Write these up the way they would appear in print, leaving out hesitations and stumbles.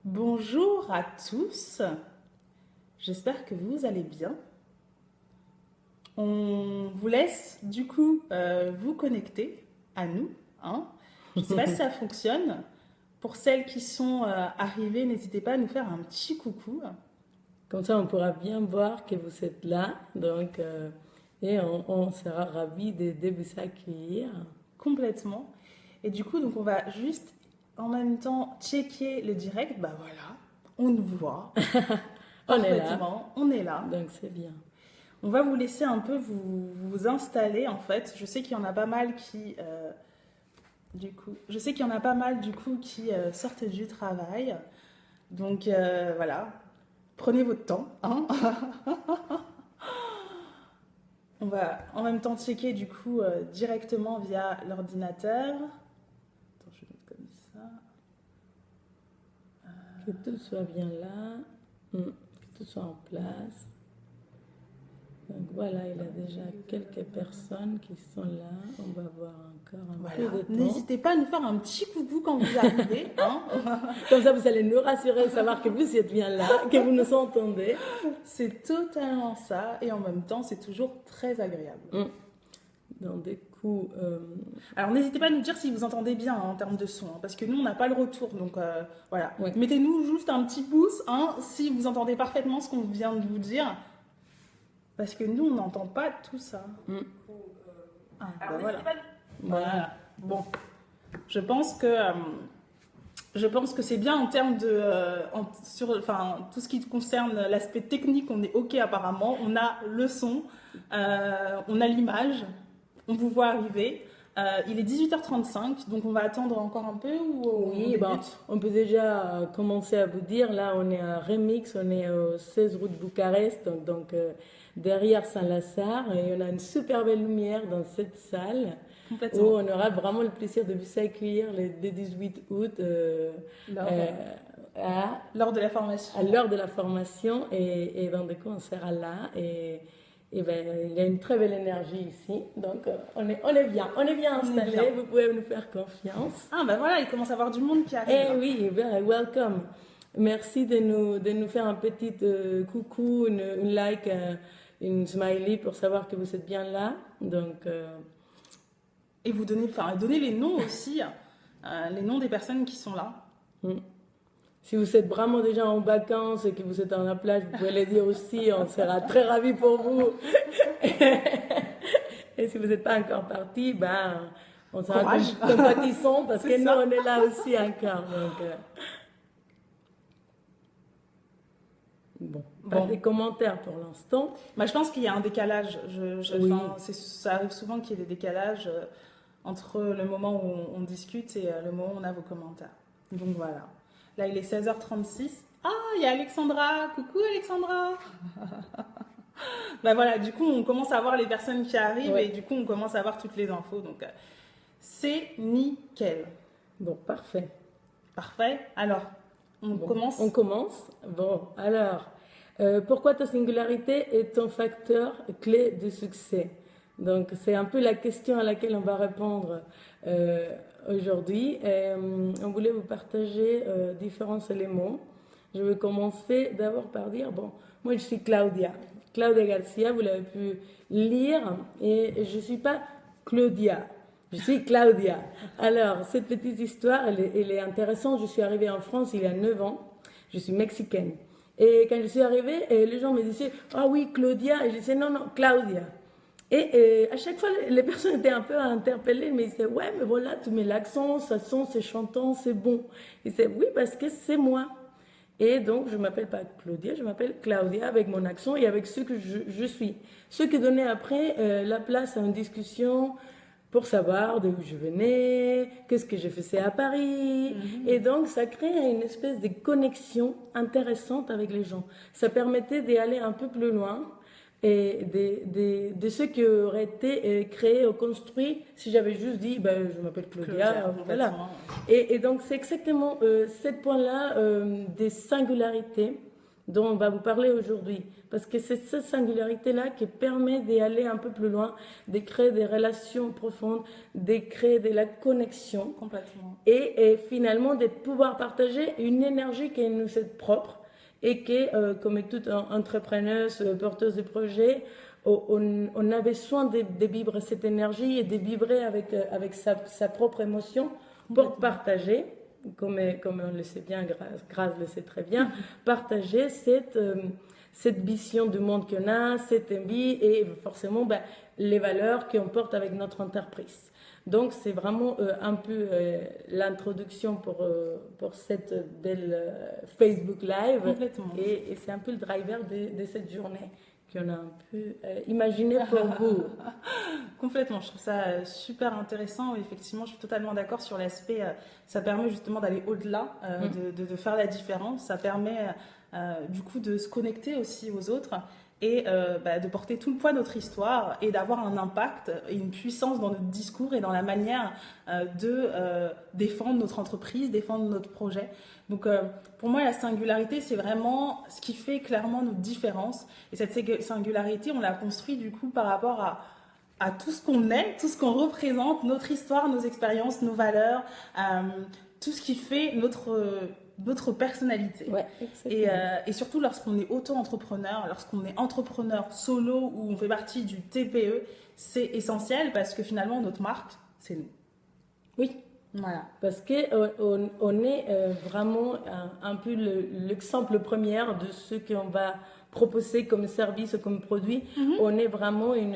Bonjour à tous, j'espère que vous allez bien. On vous laisse du coup vous connecter à nous, hein. Je ne sais pas si ça fonctionne. Pour celles qui sont arrivées, n'hésitez pas à nous faire un petit coucou. Comme ça, on pourra bien voir que vous êtes là. Donc, et on sera ravis de vous accueillir. Complètement. Et du coup, donc on va juste en même temps checker le direct. Bah voilà, on nous voit On est là, parfaitement, on est là. donc c'est bien. On va vous laisser un peu vous installer en fait. Je sais qu'il y en a pas mal qui je sais qu'il y en a pas mal du coup qui sortent du travail. Donc voilà, prenez votre temps, hein. On va en même temps checker du coup directement via l'ordinateur. Attends, je vais mettre comme ça. Que tout soit bien là, que tout soit en place. Donc voilà, il y a déjà quelques personnes qui sont là. On va voir encore un Voilà. peu de temps. N'hésitez pas à nous faire un petit coucou quand vous arrivez, hein. Comme ça, vous allez nous rassurer, savoir que vous êtes bien là, que vous nous entendez. C'est totalement ça. Et en même temps, c'est toujours très agréable. Donc, du coup, Alors n'hésitez pas à nous dire si vous entendez bien hein, en termes de son, hein, parce que nous on n'a pas le retour, donc voilà. Ouais. Mettez-nous juste un petit pouce hein, si vous entendez parfaitement ce qu'on vient de vous dire, parce que nous on n'entend pas tout ça. Ah, bah voilà. Voilà. Bon, je pense que c'est bien en termes de enfin tout ce qui concerne l'aspect technique, on est ok apparemment. On a le son, on a l'image, on vous voit arriver. Il est 18h35, donc on va attendre encore un peu ou oui, on ben, débute. on peut déjà commencer à vous dire, là on est à Remix, on est au 16 route Bucarest, donc derrière Saint-Lazare, et on a une super belle lumière dans cette salle où Complètement. on aura vraiment le plaisir de vous accueillir le 18 août Lors de la formation. à l'heure de la formation, et donc du coup on sera là, et ben, il y a une très belle énergie ici, donc on est bien installé, bien. vous pouvez nous faire confiance. Ah ben voilà, il commence à y avoir du monde qui arrive. Eh là. oui, very welcome. Merci de nous faire un petit coucou, une like, une smiley pour savoir que vous êtes bien là. Donc, Et vous donnez, donnez les noms aussi, les noms des personnes qui sont là. si vous êtes vraiment déjà en vacances et que vous êtes dans la plage, vous pouvez le dire aussi, on sera très ravis pour vous. Et si vous n'êtes pas encore parti, ben, on sera compatissants parce que nous, on est là aussi encore. Donc, bon, pas de commentaires pour l'instant. Bah, je pense qu'il y a un décalage. Oui. Ça arrive souvent qu'il y ait des décalages entre le moment où on discute et le moment où on a vos commentaires. Donc voilà. Là, il est 16h36. Ah, il y a Alexandra. Coucou Alexandra. Bah voilà, du coup, on commence à voir les personnes qui arrivent Ouais. et du coup, on commence à voir toutes les infos. Donc, c'est nickel. Bon, parfait. Parfait. Alors, on commence. On commence. Bon, alors, pourquoi ta singularité est ton facteur clé de succès? Donc, c'est un peu la question à laquelle on va répondre aujourd'hui. On voulait vous partager différents éléments. Je vais commencer d'abord par dire, bon, moi je suis Claudia. Claudia Garcia, vous l'avez pu lire, et je ne suis pas Claudia. Je suis Claudia. Alors, cette petite histoire, elle est intéressante. Je suis arrivée en France il y a 9 ans. Je suis mexicaine. Et quand je suis arrivée, les gens me disaient « Ah oui, Claudia ». Et je disais « Non, non, Claudia ». Et à chaque fois, les personnes étaient un peu interpellées. Mais ils disaient « Ouais, mais voilà, tu mets l'accent, ça sent, c'est chantant, c'est bon ». Ils disaient « Oui, parce que c'est moi ». Et donc, je ne m'appelle pas Claudia, je m'appelle Claudia avec mon accent et avec ce que je suis. Ce qui donnait après la place à une discussion pour savoir d'où je venais, qu'est-ce que je faisais à Paris. Et donc, ça créait une espèce de connexion intéressante avec les gens. Ça permettait d'aller un peu plus loin et de ce qui aurait été créé ou construit si j'avais juste dit ben, je m'appelle Claudia, voilà. Et donc c'est exactement ce point-là des singularités dont on va vous parler aujourd'hui. Parce que c'est cette singularité-là qui permet d'aller un peu plus loin, de créer des relations profondes, de créer de la connexion. Complètement. Et finalement, de pouvoir partager une énergie qui nous est propre et que, comme toute entrepreneuse, porteuse de projet, on a besoin de vivre cette énergie et de vibrer avec sa propre émotion pour partager. Comme on le sait bien, Grace le sait très bien, partager cette vision du monde qu'on a, cette envie et forcément les valeurs qu'on porte avec notre entreprise. Donc c'est vraiment un peu l'introduction pour cette belle Facebook Live. Complètement. Et c'est un peu le driver de cette journée qu'on a un peu imaginé pour vous. Complètement, je trouve ça super intéressant. Effectivement, je suis totalement d'accord sur l'aspect, ça permet justement d'aller au-delà, de faire la différence. Ça permet du coup de se connecter aussi aux autres et de porter tout le poids de notre histoire et d'avoir un impact et une puissance dans notre discours et dans la manière de défendre notre entreprise, défendre notre projet. Donc pour moi, la singularité, c'est vraiment ce qui fait clairement notre différence. Et cette singularité, on l'a construit du coup par rapport à tout ce qu'on est, tout ce qu'on représente, notre histoire, nos expériences, nos valeurs, tout ce qui fait notre personnalité. Ouais, et surtout lorsqu'on est auto-entrepreneur, lorsqu'on est entrepreneur solo ou on fait partie du TPE, c'est essentiel parce que finalement notre marque, c'est nous. Oui. Voilà. Parce qu'on est vraiment un peu l'exemple premier de ce qu'on va proposer comme service ou comme produit. On est vraiment une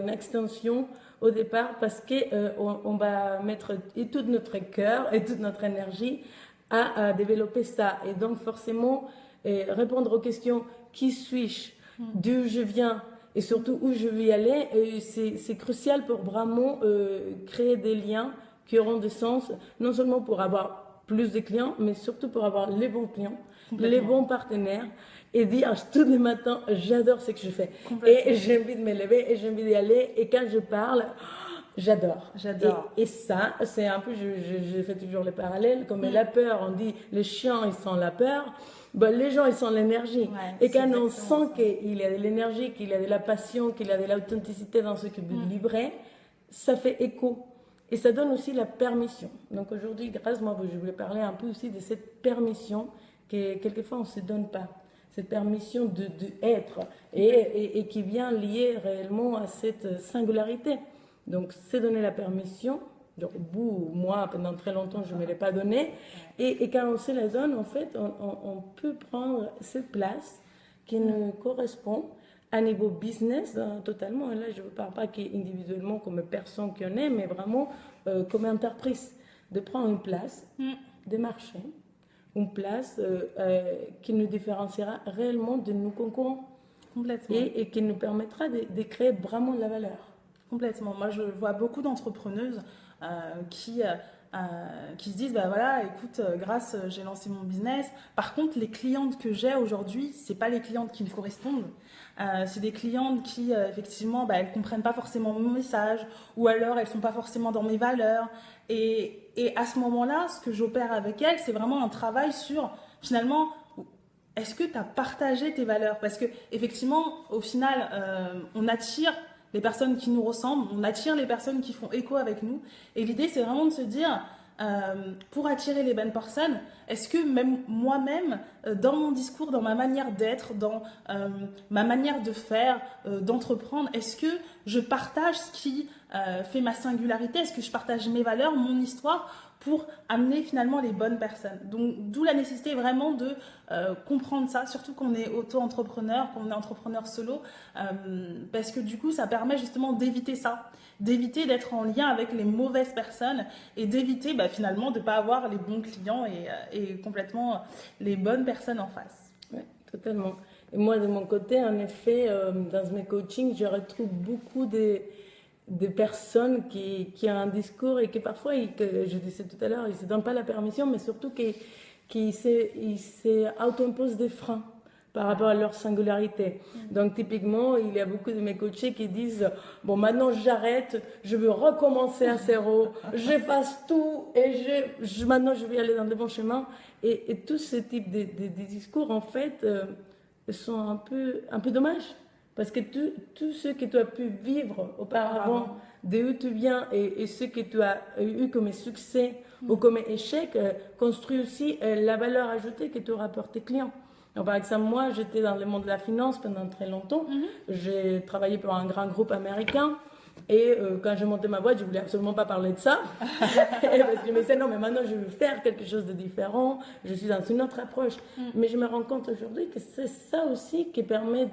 extension au départ parce qu'on va mettre tout notre cœur et toute notre énergie à développer ça. Et donc forcément, répondre aux questions qui suis-je, d'où je viens et surtout où je vais aller, c'est crucial pour vraiment créer des liens qui auront du sens, non seulement pour avoir plus de clients, mais surtout pour avoir les bons clients, les bons partenaires, et dire tous les matins, j'adore ce que je fais. Et j'ai envie de me lever, et j'ai envie d'y aller, et quand je parle, j'adore. Et ça, c'est un peu, je fais toujours les parallèles, comme la peur, on dit, les chiens, ils sont la peur, les gens, ils sont l'énergie. Et quand on sent qu'il y a de l'énergie, qu'il y a de la passion, qu'il y a de l'authenticité dans ce que vous livrez, ça fait écho. Et ça donne aussi la permission. Donc aujourd'hui, grâce moi, je voulais parler un peu aussi de cette permission que quelquefois on ne se donne pas. Cette permission de être et qui vient lier réellement à cette singularité. Donc c'est donner la permission. Donc vous, moi, pendant très longtemps, je ne me l'ai pas donnée. Et quand on se la donne, en fait, on peut prendre cette place qui nous correspond à niveau business, totalement. Et là, je ne parle pas individuellement comme personne qu'on est, mais vraiment comme entreprise. De prendre une place de marché, une place qui nous différenciera réellement de nos concurrents. Complètement. Et qui nous permettra de créer vraiment de la valeur. Complètement. Moi, je vois beaucoup d'entrepreneuses qui se disent voilà, écoute, grâce, j'ai lancé mon business. Par contre, les clientes que j'ai aujourd'hui, c'est pas les clientes qui me correspondent. C'est des clientes qui, effectivement, elles comprennent pas forcément mon message, ou alors elles sont pas forcément dans mes valeurs. Et à ce moment-là, ce que j'opère avec elles, c'est vraiment un travail sur, finalement, est-ce que tu as partagé tes valeurs? Parce que, effectivement, au final, on attire les personnes qui nous ressemblent, on attire les personnes qui font écho avec nous. Et l'idée, c'est vraiment de se dire, pour attirer les bonnes personnes, est-ce que même moi-même, dans mon discours, dans ma manière d'être, dans ma manière de faire, d'entreprendre, est-ce que je partage ce qui fait ma singularité? Est-ce que je partage mes valeurs, mon histoire, pour amener finalement les bonnes personnes? Donc, d'où la nécessité vraiment de comprendre ça, surtout quand on est auto-entrepreneur, quand on est entrepreneur solo, parce que du coup, ça permet justement d'éviter ça, d'éviter d'être en lien avec les mauvaises personnes et d'éviter finalement de ne pas avoir les bons clients et complètement les bonnes personnes en face. Oui, totalement. Et moi, de mon côté, en effet, dans mes coachings, je retrouve beaucoup de personnes qui ont un discours et qui parfois, je disais tout à l'heure, ils ne se donnent pas la permission, mais surtout qu'ils s'auto-imposent des freins par rapport à leur singularité. Donc, typiquement, il y a beaucoup de mes coachés qui disent « Bon, maintenant, j'arrête, je veux recommencer à zéro, j'efface tout et maintenant, je vais aller dans le bon chemin. » Et tout ce type de discours, en fait, sont un peu dommages. Parce que tout ce que tu as pu vivre auparavant, d'où tu viens et ce que tu as eu comme succès ou comme échec, construit aussi la valeur ajoutée que tu auras pour tes clients. Donc, par exemple, moi, j'étais dans le monde de la finance pendant très longtemps. J'ai travaillé pour un grand groupe américain. Et quand j'ai monté ma boîte, je voulais absolument pas parler de ça. Parce que je me disais, non, mais maintenant, je veux faire quelque chose de différent. Je suis dans une autre approche. Mais je me rends compte aujourd'hui que c'est ça aussi qui permet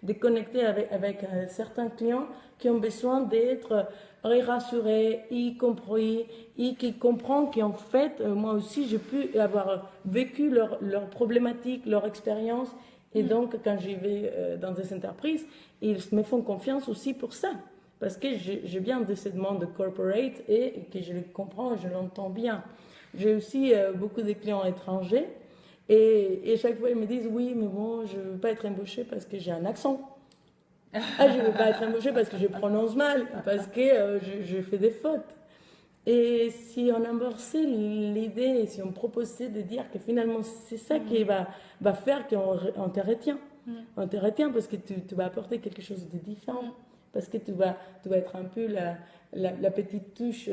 de connecter avec certains clients qui ont besoin d'être rassurés, y compris, et qui comprennent qu'en fait, moi aussi, j'ai pu avoir vécu leurs problématiques, leur expérience. Et donc, quand j'y vais dans des entreprises, ils me font confiance aussi pour ça. Parce que je viens de ce monde corporate et que je le comprends, je l'entends bien. J'ai aussi beaucoup de clients étrangers et chaque fois ils me disent oui, mais bon, je ne veux pas être embauchée parce que j'ai un accent. Ah, je ne veux pas être embauchée parce que je prononce mal, parce que je fais des fautes. Et si on amorçait l'idée, si on proposait de dire que finalement c'est ça qui va faire qu'on te retient. On te retient parce que tu vas apporter quelque chose de différent. Parce que tu vas être un peu la petite touche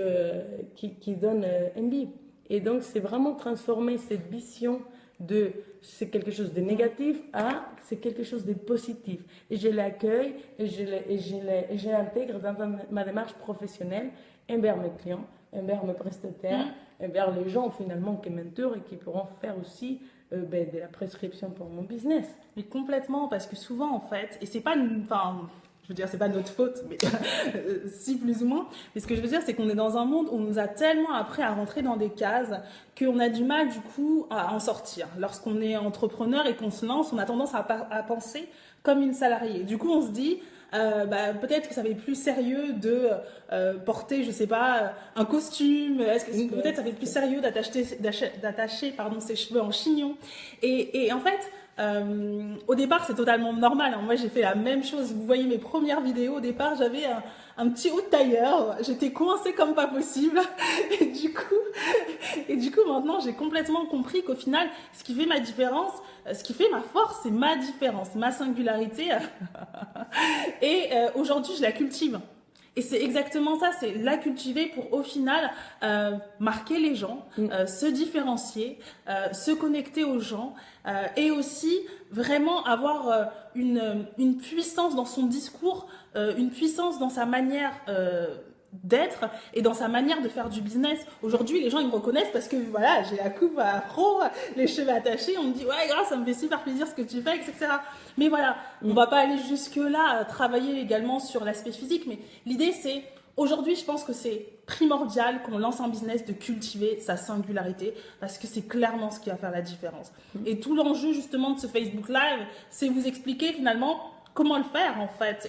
qui donne envie. Et donc, c'est vraiment transformer cette vision de c'est quelque chose de négatif à c'est quelque chose de positif. Et je l'accueille et je l'intègre dans ma démarche professionnelle envers mes clients, envers mes prestataires, envers les gens finalement qui m'entourent et qui pourront faire aussi de la prescription pour mon business. Mais complètement, parce que souvent, en fait, et c'est pas je veux dire, c'est pas notre faute, mais si plus ou moins. Mais ce que je veux dire, c'est qu'on est dans un monde où on nous a tellement appris à rentrer dans des cases qu'on a du mal, du coup, à en sortir. Lorsqu'on est entrepreneur et qu'on se lance, on a tendance à penser comme une salariée. Du coup, on se dit, peut-être que ça va être plus sérieux de porter, je sais pas, un costume. Peut-être ça va être plus sérieux d'attacher ses cheveux en chignon. Et en fait, au départ, c'est totalement normal. Moi, j'ai fait la même chose. Vous voyez mes premières vidéos. Au départ, j'avais un petit haut de tailleur. J'étais coincée comme pas possible. Et du coup, maintenant, j'ai complètement compris qu'au final, ce qui fait ma différence, ce qui fait ma force, c'est ma différence, ma singularité. Et aujourd'hui, je la cultive. Et c'est exactement ça, c'est la cultiver pour au final marquer les gens, se différencier, se connecter aux gens et aussi vraiment avoir une puissance dans son discours, une puissance dans sa manière d'être et dans sa manière de faire du business. Aujourd'hui, les gens ils me reconnaissent parce que voilà, j'ai la coupe afro, les cheveux attachés, on me dit ouais, grâce, ça me fait super plaisir ce que tu fais, etc. Mais voilà, on va pas aller jusque là, travailler également sur l'aspect physique, mais l'idée c'est aujourd'hui, je pense que c'est primordial qu'on lance un business de cultiver sa singularité parce que c'est clairement ce qui va faire la différence. Et tout l'enjeu justement de ce Facebook Live, c'est vous expliquer finalement comment le faire en fait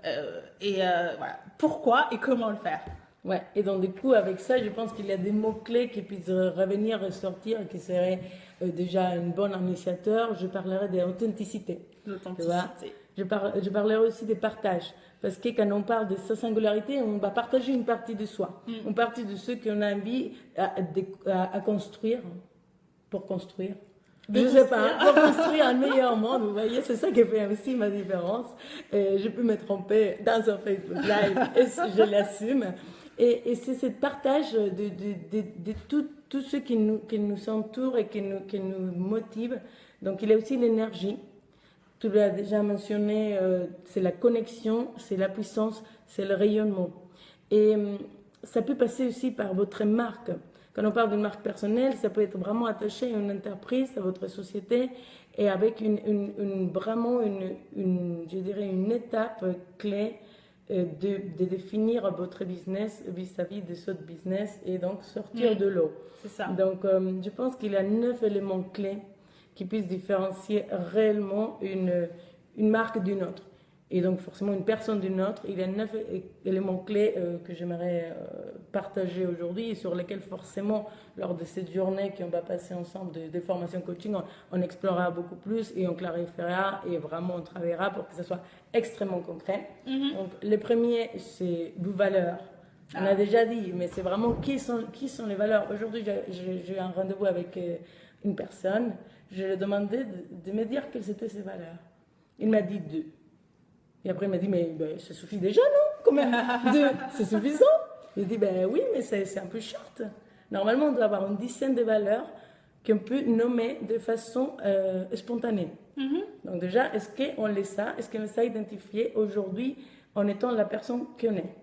voilà, pourquoi et comment le faire. Ouais, et donc du coup, avec ça, je pense qu'il y a des mots-clés qui puissent revenir, ressortir, qui seraient déjà un bon initiateur. Je parlerai d'authenticité. L'authenticité. Je parlerai aussi de partage. Parce que quand on parle de sa singularité, on va partager une partie de soi. Une partie de ce qu'on a envie à construire, pour construire. Je sais pas, pour construire un meilleur monde, vous voyez, c'est ça qui fait aussi ma différence. Je peux me tromper dans un Facebook Live et je l'assume. Et c'est ce partage de tout ce qui nous entoure et qui nous motive. Donc il y a aussi l'énergie. Tu l'as déjà mentionné, c'est la connexion, c'est la puissance, c'est le rayonnement. Et ça peut passer aussi par votre marque. Quand on parle d'une marque personnelle, ça peut être vraiment attaché à une entreprise, à votre société, et avec vraiment je dirais une étape clé de définir votre business vis-à-vis de ce business et donc sortir de l'eau. C'est ça. Donc, je pense qu'il y a 9 éléments clés qui puissent différencier réellement une marque d'une autre. Et donc, forcément, une personne d'une autre, il y a 9 éléments clés que j'aimerais partager aujourd'hui et sur lesquels, forcément, lors de cette journée qu'on va passer ensemble de formation coaching, on explorera beaucoup plus et on clarifiera et vraiment on travaillera pour que ce soit extrêmement concret. Donc, le premier, c'est vos valeurs. On a déjà dit, mais c'est vraiment qui sont les valeurs. Aujourd'hui, j'ai eu un rendez-vous avec une personne. Je lui ai demandé de me dire quelles étaient ses valeurs. Il m'a dit 2. Et après, il m'a dit, mais ben, ça suffit déjà, non? Quand même, 2, c'est suffisant. J'ai dit, ben oui, mais c'est un peu short. Normalement, on doit avoir une dizaine de valeurs qu'on peut nommer de façon spontanée. Donc déjà, est-ce qu'on les a? Est-ce qu'on les a identifiées aujourd'hui en étant la personne qu'on est?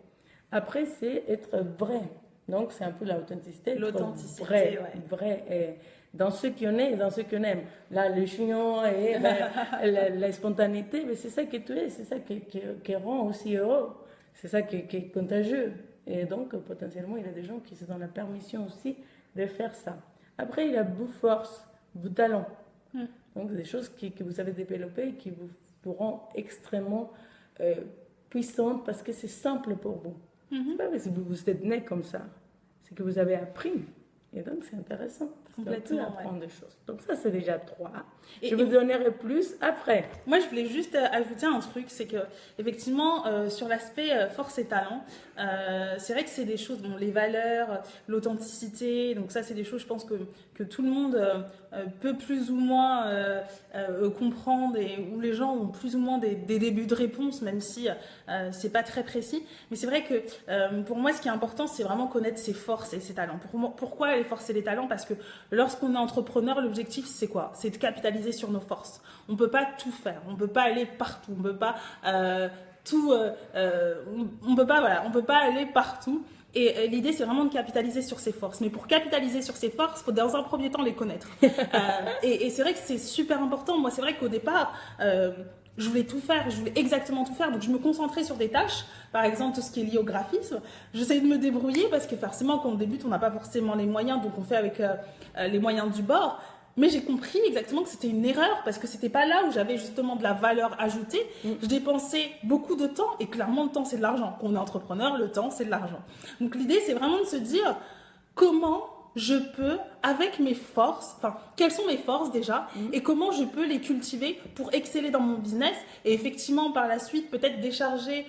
Après, c'est être vrai. Donc, c'est un peu l'authenticité. L'authenticité, vrai. Et dans ce qu'on est et dans ce qu'on aime. Là, le chignon et la spontanéité, mais c'est ça que tu es, c'est ça qui rend aussi heureux. C'est ça qui est contagieux. Et donc, potentiellement, il y a des gens qui se donnent la permission aussi de faire ça. Après, il y a vos forces, vos talents. Donc, des choses que vous avez développées et qui vous rendent extrêmement puissantes parce que c'est simple pour vous. C'est pas parce que vous êtes né comme ça. C'est que vous avez appris. Et donc, c'est intéressant. Complètement. Apprendre des choses. Donc, ça, c'est déjà 3. Je vous donnerai plus après. Moi, je voulais juste ajouter un truc, c'est que effectivement, sur l'aspect force et talent, c'est vrai que c'est des choses, bon, les valeurs, l'authenticité, donc ça, c'est des choses, je pense que tout le monde peut plus ou moins comprendre et où les gens ont plus ou moins des débuts de réponse, même si c'est pas très précis. Mais c'est vrai que pour moi, ce qui est important, c'est vraiment connaître ses forces et ses talents. Pourquoi les forces et les talents? Parce que lorsqu'on est entrepreneur, l'objectif, c'est quoi? C'est de capitaliser sur nos forces. On ne peut pas tout faire, on ne peut pas aller partout, on ne peut pas on peut pas aller partout. Et l'idée, c'est vraiment de capitaliser sur ses forces. Mais pour capitaliser sur ses forces, il faut dans un premier temps les connaître. Et c'est vrai que c'est super important. Moi, c'est vrai qu'au départ, je voulais tout faire, je voulais exactement tout faire. Donc, je me concentrais sur des tâches, par exemple, tout ce qui est lié au graphisme. J'essayais de me débrouiller parce que forcément, quand on débute, on n'a pas forcément les moyens. Donc, on fait avec les moyens du bord. Mais j'ai compris exactement que c'était une erreur parce que c'était pas là où j'avais justement de la valeur ajoutée. Je dépensais beaucoup de temps et clairement, le temps, c'est de l'argent. Quand on est entrepreneur, le temps, c'est de l'argent. Donc, l'idée, c'est vraiment de se dire comment je peux, avec mes forces, enfin, quelles sont mes forces déjà et comment je peux les cultiver pour exceller dans mon business et effectivement, par la suite, peut-être décharger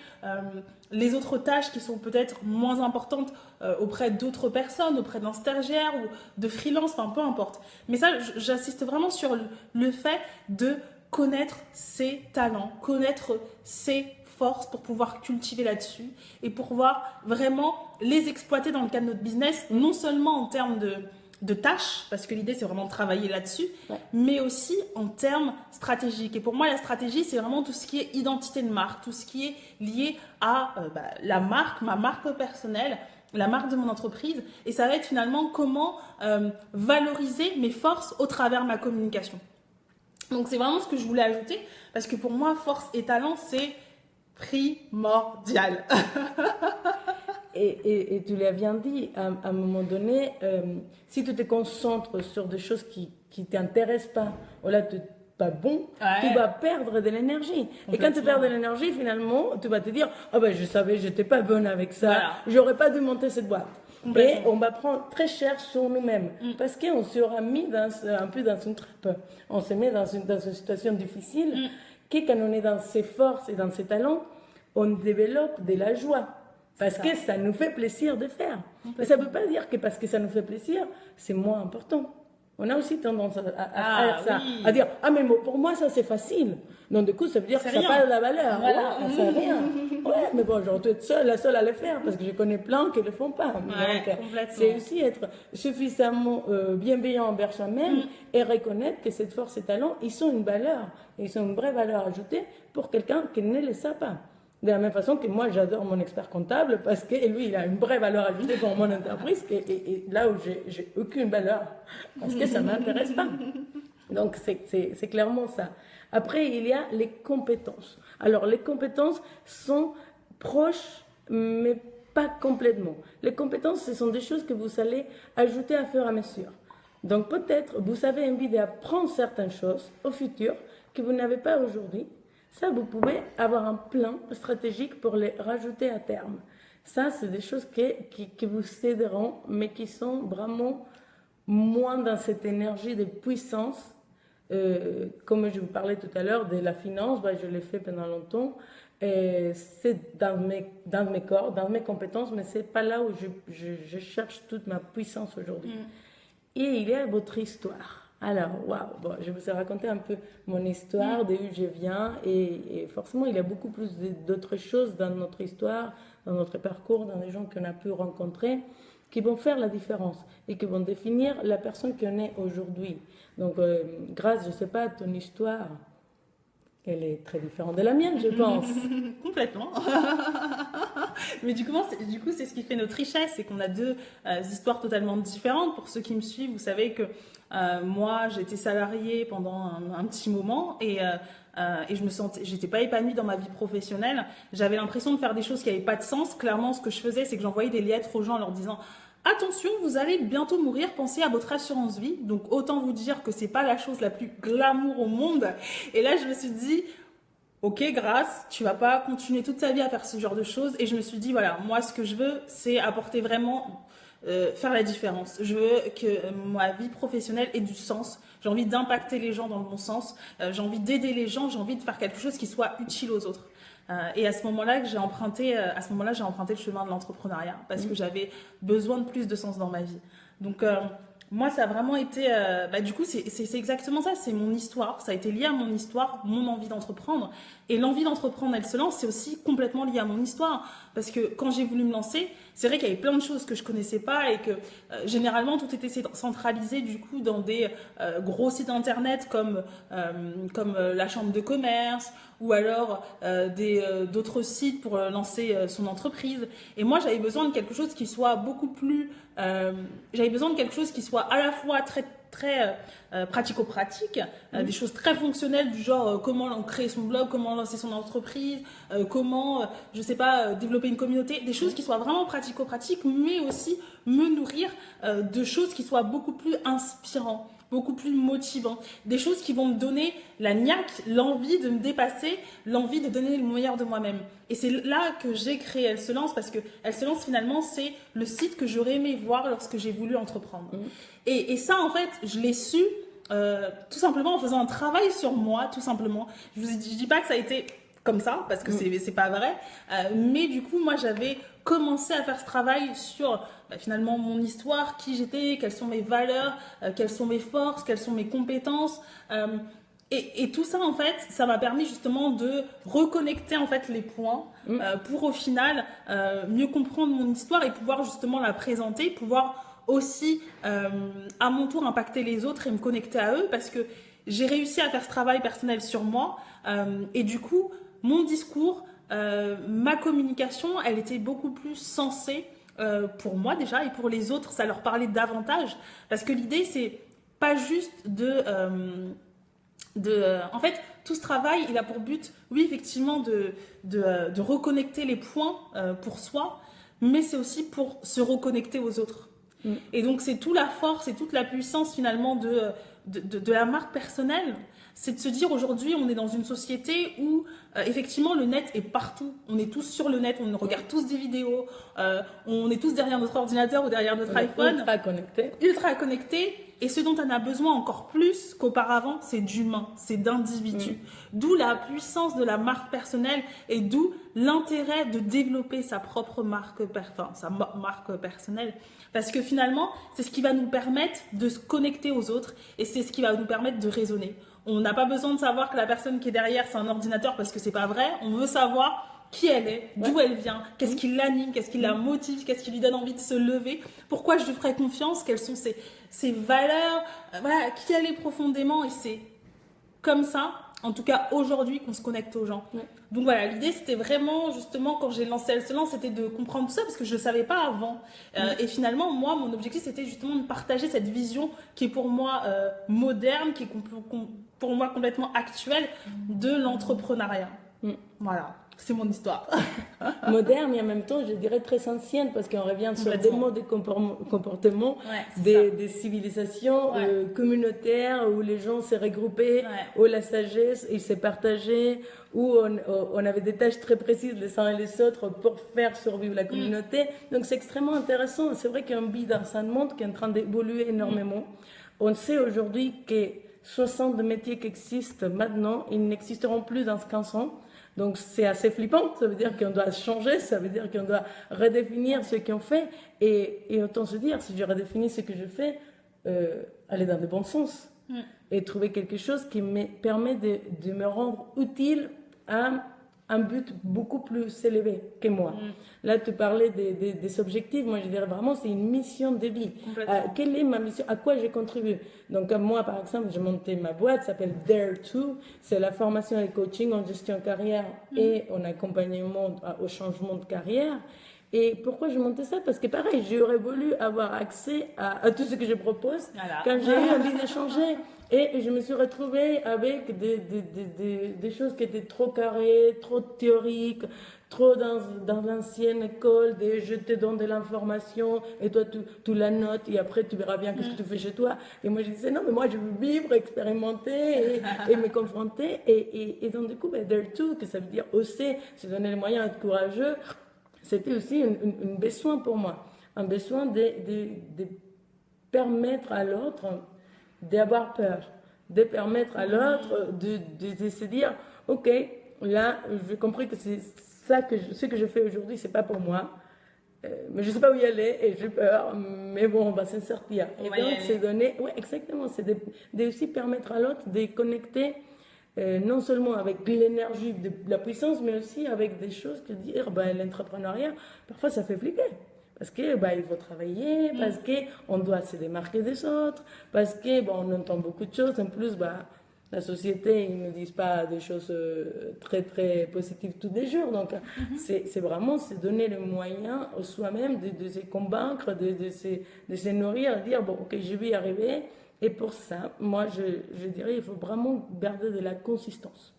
les autres tâches qui sont peut-être moins importantes auprès d'autres personnes, auprès d'un stagiaire ou de freelance, enfin, peu importe. Mais ça, j'insiste vraiment sur le fait de connaître ses talents, connaître ses force pour pouvoir cultiver là-dessus et pour pouvoir vraiment les exploiter dans le cadre de notre business, non seulement en termes de tâches, parce que l'idée c'est vraiment de travailler là-dessus, mais aussi en termes stratégiques. Et pour moi, la stratégie, c'est vraiment tout ce qui est identité de marque, tout ce qui est lié à la marque, ma marque personnelle, la marque de mon entreprise. Et ça va être finalement comment valoriser mes forces au travers de ma communication. Donc c'est vraiment ce que je voulais ajouter, parce que pour moi, force et talent, c'est primordial. et tu l'as bien dit, à un moment donné, si tu te concentres sur des choses qui ne t'intéressent pas, ou là tu n'es pas bon, tu vas perdre de l'énergie. Et quand tu perds de l'énergie, finalement, tu vas te dire « Ah ben je savais, je n'étais pas bonne avec ça, j'aurais pas dû monter cette boîte. » Et on va prendre très cher sur nous-mêmes parce qu'on sera mis un peu dans une trappe. On se met dans une situation difficile. Que quand on est dans ses forces et dans ses talents, on développe de la joie. Parce que ça nous fait plaisir de faire. Mais ça ne veut pas dire que parce que ça nous fait plaisir, c'est moins important. On a aussi tendance à faire ça, à dire « Ah, mais pour moi, ça, c'est facile. » Donc, du coup, ça veut dire que ça n'a pas de la valeur. Voilà, c'est rien. Ouais, mais bon, genre, tu es la seule à le faire parce que je connais plein qui ne le font pas. Donc, c'est aussi être suffisamment bienveillant envers soi-même et reconnaître que cette force et talent, ils sont une valeur. Ils sont une vraie valeur ajoutée pour quelqu'un qui ne le sait pas. De la même façon que moi, j'adore mon expert comptable parce que lui, il a une vraie valeur ajoutée pour mon entreprise et là où j'ai aucune valeur parce que ça ne m'intéresse pas. Donc, c'est clairement ça. Après, il y a les compétences. Alors, les compétences sont proches, mais pas complètement. Les compétences, ce sont des choses que vous allez ajouter à fur et à mesure. Donc, peut-être, vous avez envie d'apprendre certaines choses au futur que vous n'avez pas aujourd'hui. Ça, vous pouvez avoir un plan stratégique pour les rajouter à terme. Ça, c'est des choses qui vous aideront, mais qui sont vraiment moins dans cette énergie de puissance. Comme je vous parlais tout à l'heure de la finance, je l'ai fait pendant longtemps. C'est dans mes corps, dans mes compétences, mais c'est pas là où je cherche toute ma puissance aujourd'hui. Et il y a votre histoire. Alors, waouh, bon, je vous ai raconté un peu mon histoire, d'où je viens, et forcément, il y a beaucoup plus d'autres choses dans notre histoire, dans notre parcours, dans les gens qu'on a pu rencontrer, qui vont faire la différence et qui vont définir la personne qu'on est aujourd'hui. Donc, grâce, je ne sais pas, à ton histoire, elle est très différente de la mienne, je pense. Complètement. Mais du coup, c'est ce qui fait notre richesse, c'est qu'on a deux histoires totalement différentes. Pour ceux qui me suivent, vous savez que moi, j'étais salariée pendant un petit moment et j'étais pas épanouie dans ma vie professionnelle. J'avais l'impression de faire des choses qui n'avaient pas de sens. Clairement, ce que je faisais, c'est que j'envoyais des lettres aux gens en leur disant: attention, vous allez bientôt mourir, pensez à votre assurance vie. Donc autant vous dire que c'est pas la chose la plus glamour au monde. Et là, je me suis dit: ok, Grâce, tu vas pas continuer toute ta vie à faire ce genre de choses. Et je me suis dit, voilà, moi, ce que je veux, c'est apporter vraiment, faire la différence. Je veux que ma vie professionnelle ait du sens. J'ai envie d'impacter les gens dans le bon sens. J'ai envie d'aider les gens. J'ai envie de faire quelque chose qui soit utile aux autres. Et à ce moment-là, j'ai emprunté le chemin de l'entrepreneuriat parce que j'avais besoin de plus de sens dans ma vie. Donc, moi, ça a vraiment été... du coup, c'est exactement ça. C'est mon histoire. Ça a été lié à mon histoire, mon envie d'entreprendre. Et l'envie d'entreprendre, elle se lance, c'est aussi complètement lié à mon histoire. Parce que quand j'ai voulu me lancer, c'est vrai qu'il y avait plein de choses que je connaissais pas et que généralement, tout était centralisé du coup dans des gros sites internet comme la chambre de commerce ou alors d'autres sites pour lancer son entreprise. Et moi, j'avais besoin de quelque chose qui soit beaucoup plus... j'avais besoin de quelque chose qui soit à la fois très pratico-pratique, des choses très fonctionnelles du genre comment créer son blog, comment lancer son entreprise, comment, je sais pas, développer une communauté, des choses qui soient vraiment pratico-pratiques, mais aussi me nourrir de choses qui soient beaucoup plus inspirantes, beaucoup plus motivant, des choses qui vont me donner la niaque, l'envie de me dépasser, l'envie de donner le meilleur de moi-même. Et c'est là que j'ai créé Elle se lance, parce que Elle se lance finalement, c'est le site que j'aurais aimé voir lorsque j'ai voulu entreprendre. Et ça, en fait, je l'ai su tout simplement en faisant un travail sur moi, tout simplement. Je dis pas que ça a été comme ça, parce que c'est pas vrai, mais du coup, moi, j'avais commencé à faire ce travail sur finalement mon histoire, qui j'étais, quelles sont mes valeurs, quelles sont mes forces, quelles sont mes compétences. Et tout ça, en fait, ça m'a permis justement de reconnecter en fait les points pour au final mieux comprendre mon histoire et pouvoir justement la présenter, pouvoir aussi à mon tour impacter les autres et me connecter à eux, parce que j'ai réussi à faire ce travail personnel sur moi et du coup, mon discours, ma communication, elle était beaucoup plus sensée pour moi déjà, et pour les autres, ça leur parlait davantage, parce que l'idée, c'est pas juste en fait, tout ce travail, il a pour but, oui, effectivement, de reconnecter les points pour soi, mais c'est aussi pour se reconnecter aux autres. Et donc, c'est toute la force et toute la puissance, finalement, de la marque personnelle. C'est de se dire, aujourd'hui, on est dans une société où, effectivement, le net est partout. On est tous sur le net, on regarde tous des vidéos, on est tous derrière notre ordinateur ou derrière notre iPhone. Ultra connecté. Ultra connecté. Et ce dont on a besoin encore plus qu'auparavant, c'est d'humains, c'est d'individus. D'où la puissance de la marque personnelle et d'où l'intérêt de développer sa propre marque, sa marque personnelle. Parce que finalement, c'est ce qui va nous permettre de se connecter aux autres et c'est ce qui va nous permettre de raisonner. On n'a pas besoin de savoir que la personne qui est derrière, c'est un ordinateur, parce que c'est pas vrai. On veut savoir qui elle est, d'où elle vient, qu'est-ce qui l'anime, qu'est-ce qui la motive, qu'est-ce qui lui donne envie de se lever, pourquoi je lui ferai confiance, quelles sont ses valeurs, voilà, qui elle est profondément. Et c'est comme ça, en tout cas aujourd'hui, qu'on se connecte aux gens. Donc voilà, l'idée, c'était vraiment, justement, quand j'ai lancé Elle se lance, c'était de comprendre tout ça, parce que je ne savais pas avant. Et finalement, moi, mon objectif, c'était justement de partager cette vision qui est pour moi moderne, qui est pour moi complètement actuelle de l'entrepreneuriat. Voilà. C'est mon histoire. Moderne et en même temps, je dirais très ancienne, parce qu'on revient sur des modes de comportement, des civilisations communautaires où les gens s'est regroupés, où la sagesse, ils s'est partagée, où on avait des tâches très précises les uns et les autres pour faire survivre la communauté. Donc c'est extrêmement intéressant. C'est vrai qu'on vit dans un monde qui est en train d'évoluer énormément. On sait aujourd'hui que 60 métiers qui existent maintenant, ils n'existeront plus dans 15 ans. Donc c'est assez flippant, ça veut dire qu'on doit changer, ça veut dire qu'on doit redéfinir ce qu'on fait. Et autant se dire, si je redéfinis ce que je fais, aller dans le bon sens. Et trouver quelque chose qui me permet de me rendre utile à un but beaucoup plus élevé que moi. Là, tu parlais des objectifs. Moi, je dirais vraiment, c'est une mission de vie. Quelle est ma mission? À quoi je contribue? Donc, moi, par exemple, j'ai monté ma boîte, ça s'appelle Dare2. C'est la formation et coaching en gestion de carrière et en accompagnement au changement de carrière. Et pourquoi j'ai monté ça? Parce que pareil, j'aurais voulu avoir accès à tout ce que je propose quand j'ai eu envie d'échanger. Et je me suis retrouvée avec des choses qui étaient trop carrées, trop théoriques, trop dans l'ancienne école, je te donne de l'information et toi tu la notes et après tu verras bien ce que tu fais chez toi. Et moi je disais non, mais moi je veux vivre, expérimenter et me confronter. Et donc du coup, Dare2, que ça veut dire oser, se donner les moyens d'être courageux, c'était aussi un besoin pour moi. Un besoin de permettre à l'autre d'avoir peur, de permettre à l'autre de se dire ok, là j'ai compris que c'est ça ce que je fais aujourd'hui, c'est pas pour moi, mais je sais pas où y aller et j'ai peur, mais bon, on va s'en sortir. Et donc c'est donner, exactement, c'est de aussi permettre à l'autre de connecter non seulement avec l'énergie de la puissance, mais aussi avec des choses que dire l'entrepreneuriat, parfois ça fait flipper. Parce que il faut travailler, parce que on doit se démarquer des autres, parce que on entend beaucoup de choses. En plus, la société, ils ne disent pas des choses très très positives tous les jours. Donc, c'est vraiment se donner le moyen au soi-même de se convaincre, de se nourrir, de dire bon, ok, je vais y arriver. Et pour ça, moi, je dirais, il faut vraiment garder de la consistance.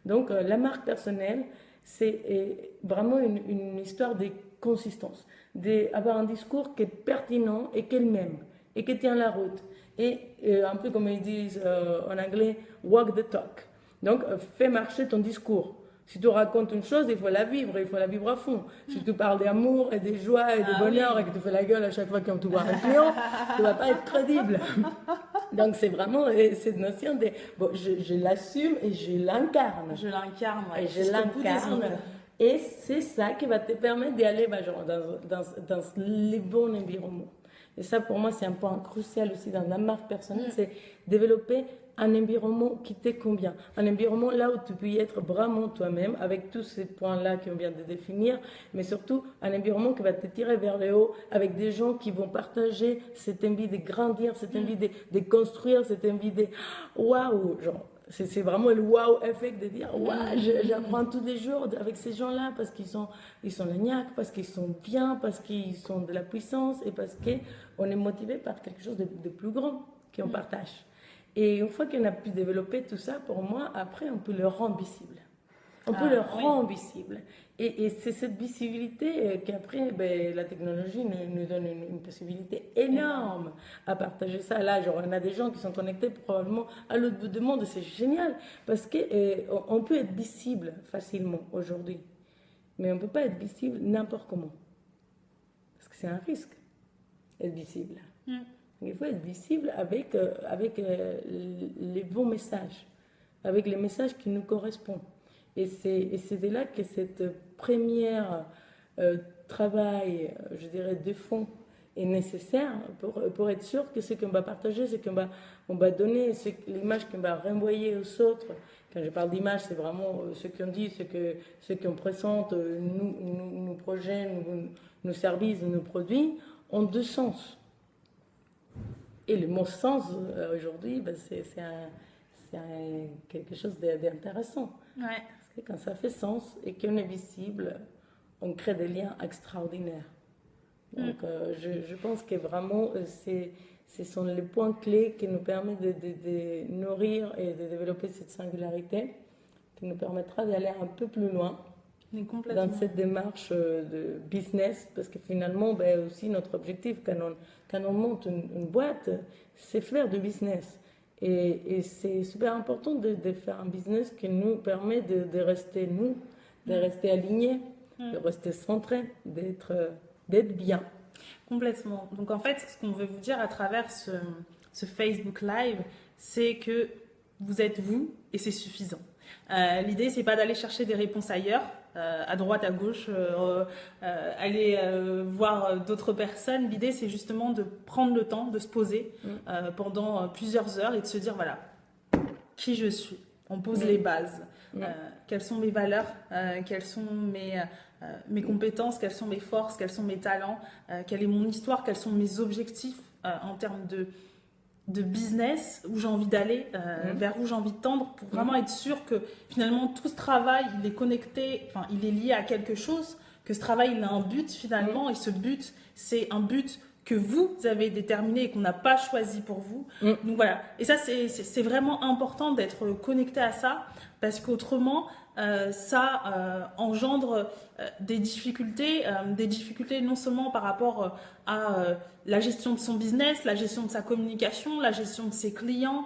Donc, la marque personnelle, c'est vraiment une histoire de consistance, d'avoir un discours qui est pertinent et qu'elle même, et qui tient la route. Et un peu comme ils disent en anglais, walk the talk. Donc, fais marcher ton discours. Si tu racontes une chose, il faut la vivre à fond. Si tu parles d'amour et de joie et de bonheur et que tu fais la gueule à chaque fois qu'on te voit un client, tu ne vas pas être crédible. Donc, c'est vraiment cette notion de bon, je l'assume et je l'incarne. Je l'incarne, ouais. Et je l'incarne. Et c'est ça qui va te permettre d'aller dans les bons environnements. Et ça, pour moi, c'est un point crucial aussi dans la marque personnelle, c'est développer un environnement qui te convient. Un environnement là où tu peux y être vraiment toi-même, avec tous ces points-là qu'on vient de définir, mais surtout un environnement qui va te tirer vers le haut, avec des gens qui vont partager cette envie de grandir, cette envie de construire, cette envie de waouh, genre. C'est vraiment le wow effect de dire waouh, j'apprends tous les jours avec ces gens-là parce qu'ils sont lagnacs, parce qu'ils sont bien, parce qu'ils sont de la puissance et parce qu'on est motivé par quelque chose de plus grand qu'on partage. Et une fois qu'on a pu développer tout ça, pour moi, après, on peut le rendre visible. On peut le rendre visible. Et c'est cette visibilité qu'après, la technologie nous donne une possibilité énorme à partager ça. Là, genre, on a des gens qui sont connectés probablement à l'autre bout du monde et c'est génial parce qu'on peut être visible facilement aujourd'hui. Mais on ne peut pas être visible n'importe comment. Parce que c'est un risque, être visible. Il faut être visible avec les bons messages, avec les messages qui nous correspondent. Et c'est de là que cette première travail, je dirais, de fond est nécessaire pour être sûr que ce qu'on va partager, ce qu'on va donner, l'image qu'on va renvoyer aux autres. Quand je parle d'image, c'est vraiment ce qu'on dit, ce qu'on présente, nos projets, nos services, nos produits, ont deux sens. Et le mot sens, aujourd'hui, c'est quelque chose d'intéressant. Ouais. Parce que quand ça fait sens et qu'on est visible, on crée des liens extraordinaires. Donc, je pense que vraiment, ce sont les points clés qui nous permettent de nourrir et de développer cette singularité, qui nous permettra d'aller un peu plus loin Mais complètement. dans cette démarche de business, parce que finalement, ben, aussi notre objectif quand on monte une boîte, c'est faire du business. Et c'est super important de faire un business qui nous permet de rester nous, de rester alignés, de rester centrés, d'être bien. Complètement. Donc en fait, ce qu'on veut vous dire à travers ce Facebook Live, c'est que vous êtes vous et c'est suffisant. L'idée, c'est pas d'aller chercher des réponses ailleurs, à droite, à gauche, aller voir d'autres personnes. L'idée, c'est justement de prendre le temps de se poser pendant plusieurs heures et de se dire, voilà, qui je suis. On pose les bases. Quelles sont mes valeurs, quelles sont mes compétences, quelles sont mes forces, quels sont mes talents, quelle est mon histoire, quels sont mes objectifs en termes de business, où j'ai envie d'aller, vers où j'ai envie de tendre, pour vraiment être sûr que finalement tout ce travail, il est connecté, enfin il est lié à quelque chose, que ce travail, il a un but finalement, et ce but, c'est un but que vous avez déterminé et qu'on n'a pas choisi pour vous. Donc voilà, et ça c'est vraiment important d'être connecté à ça, parce qu'autrement, ça engendre des difficultés non seulement par rapport à la gestion de son business, la gestion de sa communication, la gestion de ses clients,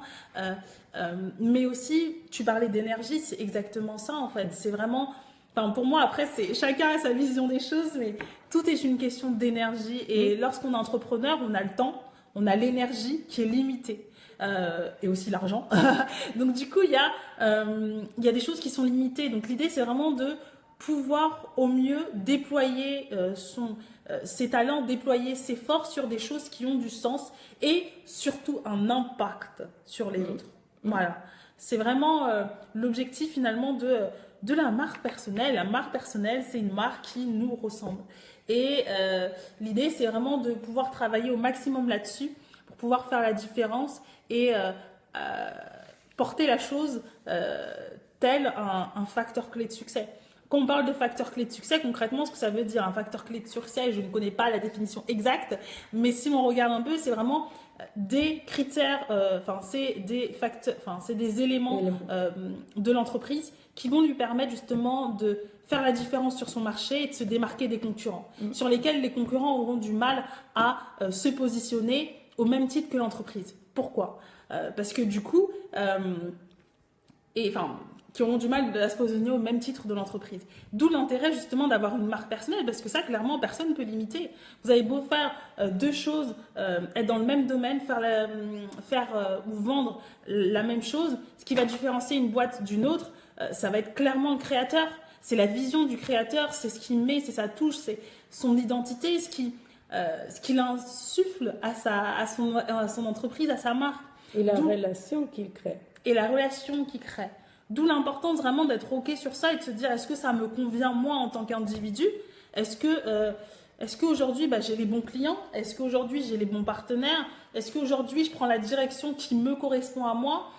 mais aussi, tu parlais d'énergie, c'est exactement ça en fait. C'est vraiment, enfin pour moi après, chacun a sa vision des choses, mais tout est une question d'énergie. Et lorsqu'on est entrepreneur, on a le temps, on a l'énergie qui est limitée. Et aussi l'argent. Donc du coup, il y a des choses qui sont limitées. Donc l'idée, c'est vraiment de pouvoir au mieux déployer ses talents, déployer ses forces sur des choses qui ont du sens et surtout un impact sur les autres. Voilà. C'est vraiment l'objectif finalement de la marque personnelle. La marque personnelle, c'est une marque qui nous ressemble. Et l'idée, c'est vraiment de pouvoir travailler au maximum là-dessus pour pouvoir faire la différence et porter la chose tel un facteur clé de succès. Quand on parle de facteur clé de succès, concrètement, ce que ça veut dire, un facteur clé de succès, je ne connais pas la définition exacte, mais si on regarde un peu, c'est vraiment des critères, c'est des facteurs, c'est des éléments de l'entreprise qui vont lui permettre justement de faire la différence sur son marché et de se démarquer des concurrents, sur lesquels les concurrents auront du mal à se positionner au même titre que l'entreprise. Pourquoi ? Parce que du coup, qui auront du mal à se positionner au même titre de l'entreprise. D'où l'intérêt justement d'avoir une marque personnelle, parce que ça, clairement, personne ne peut l'imiter. Vous avez beau faire deux choses, être dans le même domaine, ou vendre la même chose, ce qui va différencier une boîte d'une autre, ça va être clairement le créateur. C'est la vision du créateur, c'est ce qu'il met, c'est sa touche, c'est son identité, ce qu'il insuffle à son entreprise, à sa marque. Et la relation qu'il crée. Et la relation qu'il crée. D'où l'importance vraiment d'être OK sur ça et de se dire, est-ce que ça me convient moi en tant qu'individu ? Est-ce qu'aujourd'hui j'ai les bons clients ? Est-ce qu'aujourd'hui j'ai les bons partenaires ? Est-ce qu'aujourd'hui je prends la direction qui me correspond à moi ?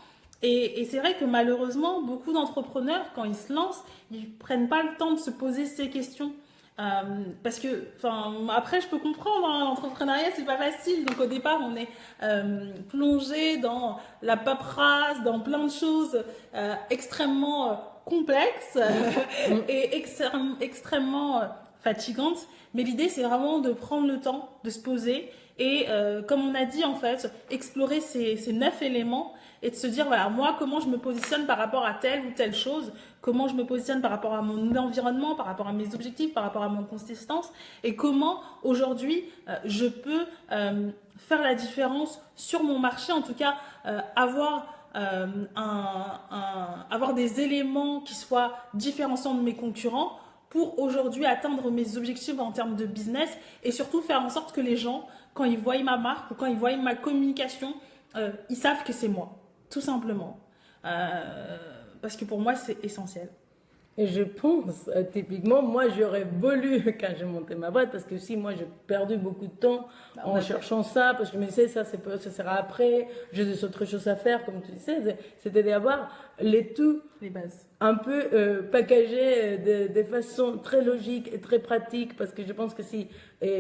Et c'est vrai que malheureusement, beaucoup d'entrepreneurs, quand ils se lancent, ils ne prennent pas le temps de se poser ces questions. Parce que, après, je peux comprendre, hein, l'entrepreneuriat, c'est pas facile. Donc, au départ, on est plongé dans la paperasse, dans plein de choses extrêmement complexes et extrêmement fatigantes. Mais l'idée, c'est vraiment de prendre le temps de se poser et, comme on a dit, en fait, explorer ces 9 éléments et de se dire, voilà, moi, comment je me positionne par rapport à telle ou telle chose, comment je me positionne par rapport à mon environnement, par rapport à mes objectifs, par rapport à mon consistance, et comment, aujourd'hui, je peux faire la différence sur mon marché, en tout cas, avoir des éléments qui soient différenciants de mes concurrents pour aujourd'hui atteindre mes objectifs en termes de business et surtout faire en sorte que les gens, quand ils voient ma marque ou quand ils voient ma communication, ils savent que c'est moi. Tout simplement. Parce que pour moi, c'est essentiel. Et je pense, typiquement, moi, j'aurais voulu, quand j'ai monté ma boîte, parce que si moi, j'ai perdu beaucoup de temps en cherchant ça, parce que je me disais, ça sera après, j'ai des autres choses à faire, comme tu disais, c'était d'avoir les bases. Un peu packagés de façon très logique et très pratique, parce que je pense que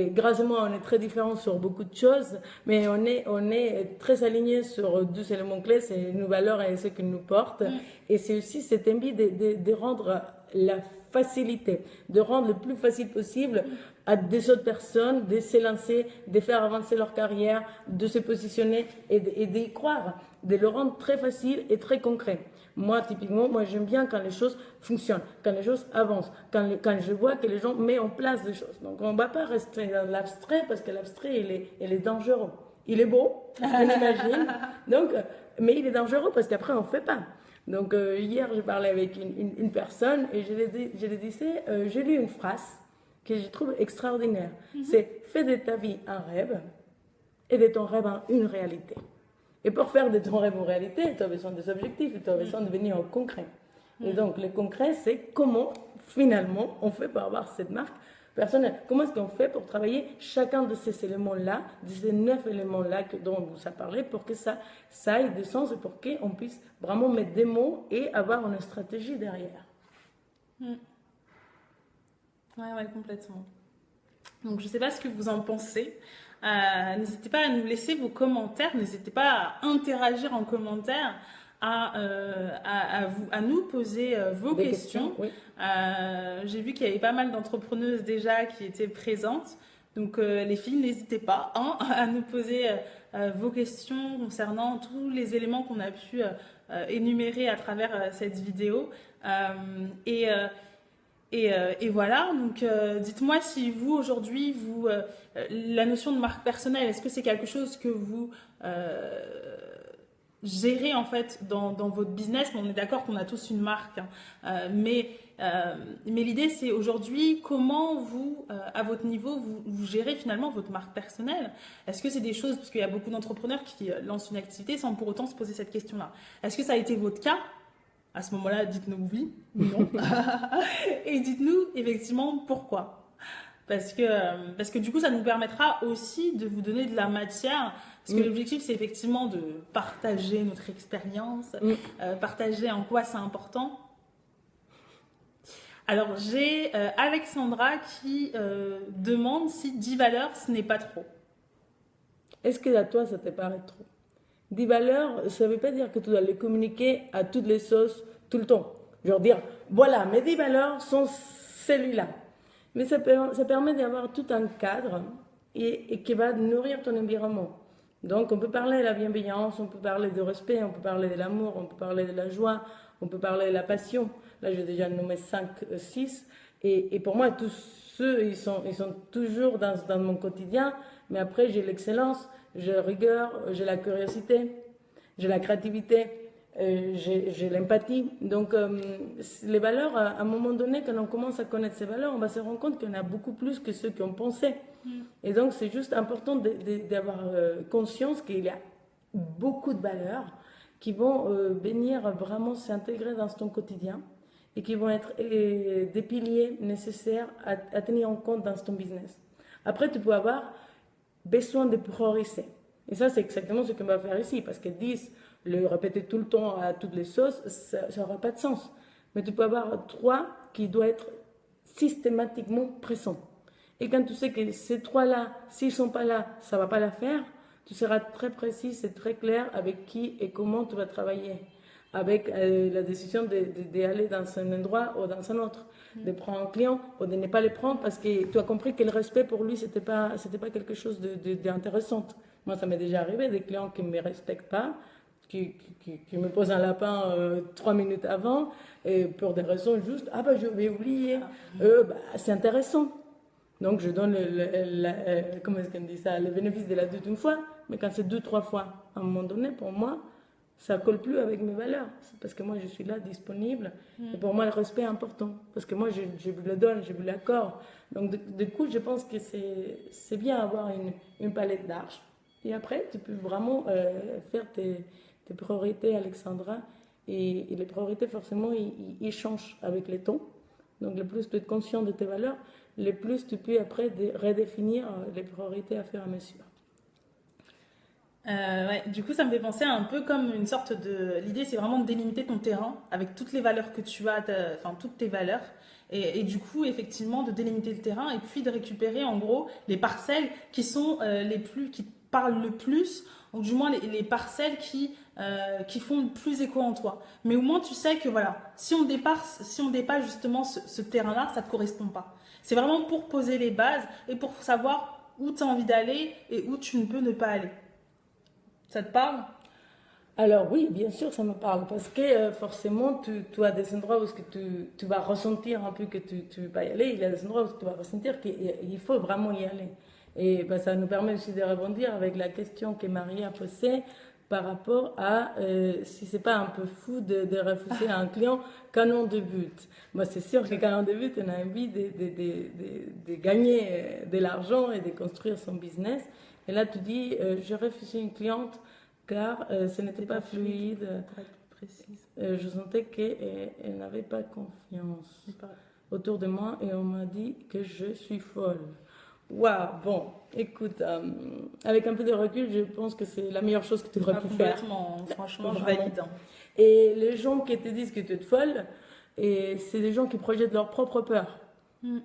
grâce à moi, on est très différents sur beaucoup de choses, mais on est très alignés sur 2 éléments clés, c'est nos valeurs et ce qui nous porte. Et c'est aussi cette envie de rendre la facilité, de rendre le plus facile possible à des autres personnes de s'élancer, de faire avancer leur carrière, de se positionner et d'y croire, de le rendre très facile et très concret. Moi, typiquement, j'aime bien quand les choses fonctionnent, quand les choses avancent, quand je vois que les gens mettent en place des choses. Donc, on ne va pas rester dans l'abstrait parce que l'abstrait, il est dangereux. Il est beau, on imagine, donc, mais il est dangereux parce qu'après, on ne fait pas. Donc, hier, je parlais avec une personne et je lui disais, j'ai lu une phrase que je trouve extraordinaire. C'est « Fais de ta vie un rêve et de ton rêve une réalité ». Et pour faire de ton rêve une réalité, tu as besoin des objectifs, tu as besoin de venir au concret. Et donc, le concret, c'est comment, finalement, on fait pour avoir cette marque personnelle. Comment est-ce qu'on fait pour travailler chacun de ces éléments-là, de ces 9 éléments-là dont vous avez parlé, pour que ça ait du sens et pour qu'on puisse vraiment mettre des mots et avoir une stratégie derrière. Ouais, complètement. Donc, je ne sais pas ce que vous en pensez. N'hésitez pas à nous laisser vos commentaires, n'hésitez pas à interagir en commentaire, à nous poser vos questions. Oui. J'ai vu qu'il y avait pas mal d'entrepreneuses déjà qui étaient présentes. Donc, les filles, n'hésitez pas à nous poser vos questions concernant tous les éléments qu'on a pu énumérer à travers cette vidéo. Et voilà, donc dites-moi si vous, aujourd'hui, la notion de marque personnelle, est-ce que c'est quelque chose que vous gérez en fait dans votre business? On est d'accord qu'on a tous une marque, mais l'idée c'est aujourd'hui comment vous, à votre niveau, vous gérez finalement votre marque personnelle. Est-ce que c'est des choses, parce qu'il y a beaucoup d'entrepreneurs qui lancent une activité sans pour autant se poser cette question-là. Est-ce que ça a été votre cas? À ce moment-là, dites-nous oui ou non. Et dites-nous effectivement pourquoi. Parce que du coup, ça nous permettra aussi de vous donner de la matière. Parce que l'objectif, c'est effectivement de partager notre expérience, partager en quoi c'est important. Alors, j'ai Alexandra qui demande si 10 valeurs, ce n'est pas trop. Est-ce que à toi, ça te paraît trop? 10 valeurs, ça ne veut pas dire que tu dois les communiquer à toutes les sauces tout le temps. Genre dire, voilà, mes 10 valeurs sont celui-là. Mais ça permet d'avoir tout un cadre et qui va nourrir ton environnement. Donc, on peut parler de la bienveillance, on peut parler du respect, on peut parler de l'amour, on peut parler de la joie, on peut parler de la passion. Là, j'ai déjà nommé 5, 6. Et pour moi, tous ceux, ils sont toujours dans mon quotidien. Mais après, j'ai l'excellence, j'ai la rigueur, j'ai la curiosité, j'ai la créativité, j'ai l'empathie. Donc, les valeurs, à un moment donné, quand on commence à connaître ces valeurs, on va se rendre compte qu'il y en a beaucoup plus que ceux qu'on pensait. Et donc, c'est juste important d'avoir conscience qu'il y a beaucoup de valeurs qui vont venir vraiment s'intégrer dans ton quotidien et qui vont être des piliers nécessaires à tenir en compte dans ton business. Après, tu peux avoir besoin de prioriser. Et ça, c'est exactement ce qu'on va faire ici, parce que 10, le répéter tout le temps à toutes les sauces, ça n'aura pas de sens. Mais tu peux avoir 3 qui doivent être systématiquement présents. Et quand tu sais que ces 3-là, s'ils ne sont pas là, ça ne va pas la faire, tu seras très précis et très clair avec qui et comment tu vas travailler. Avec la décision d'aller dans un endroit ou dans un autre, de prendre un client ou de ne pas le prendre parce que tu as compris que le respect pour lui, c'était pas quelque chose d'intéressant. Moi, ça m'est déjà arrivé, des clients qui ne me respectent pas, qui me posent un lapin 3 minutes avant, et pour des raisons justes, ah bah je vais oublier, c'est intéressant. Donc je donne comment est-ce qu'on dit ça, le bénéfice de la doute une fois, mais quand c'est 2-3 fois, à un moment donné, pour moi, ça ne colle plus avec mes valeurs. C'est parce que moi, je suis là, disponible. Et pour moi, le respect est important. Parce que moi, je vous le donne, je vous l'accorde. Donc, du coup, je pense que c'est bien d'avoir une palette large. Et après, tu peux vraiment faire tes priorités, Alexandra. Et les priorités, forcément, ils changent avec les temps. Donc, le plus tu es conscient de tes valeurs, le plus tu peux après redéfinir les priorités à faire à mesure. Ouais, du coup, ça me fait penser un peu comme une sorte de... L'idée, c'est vraiment de délimiter ton terrain avec toutes les valeurs que tu as, enfin, toutes tes valeurs. Et du coup, effectivement, de délimiter le terrain et puis de récupérer, en gros, les parcelles qui sont qui parlent le plus, ou du moins les parcelles qui qui font plus écho en toi. Mais au moins, tu sais que voilà, si on dépasse justement ce terrain-là, ça ne te correspond pas. C'est vraiment pour poser les bases et pour savoir où tu as envie d'aller et où tu ne peux ne pas aller. Ça te parle? Alors oui, bien sûr, ça me parle parce que forcément, tu as des endroits où tu vas ressentir un peu que tu vas y aller. Il y a des endroits où tu vas ressentir qu'il faut vraiment y aller. Et ben, ça nous permet aussi de rebondir avec la question que Marie a posée par rapport à si c'est pas un peu fou de refuser à un client quand on débute. Moi, c'est sûr que quand on débute, on a envie de gagner de l'argent et de construire son business. Et là, tu dis, je refusais une cliente car ce n'était pas fluide. Je sentais qu'elle n'avait pas confiance autour de moi et on m'a dit que je suis folle. Waouh, bon, écoute, avec un peu de recul, je pense que c'est la meilleure chose que tu aurais pu faire. Franchement, je valide. Et les gens qui te disent que tu es folle, c'est des gens qui projettent leur propre peur.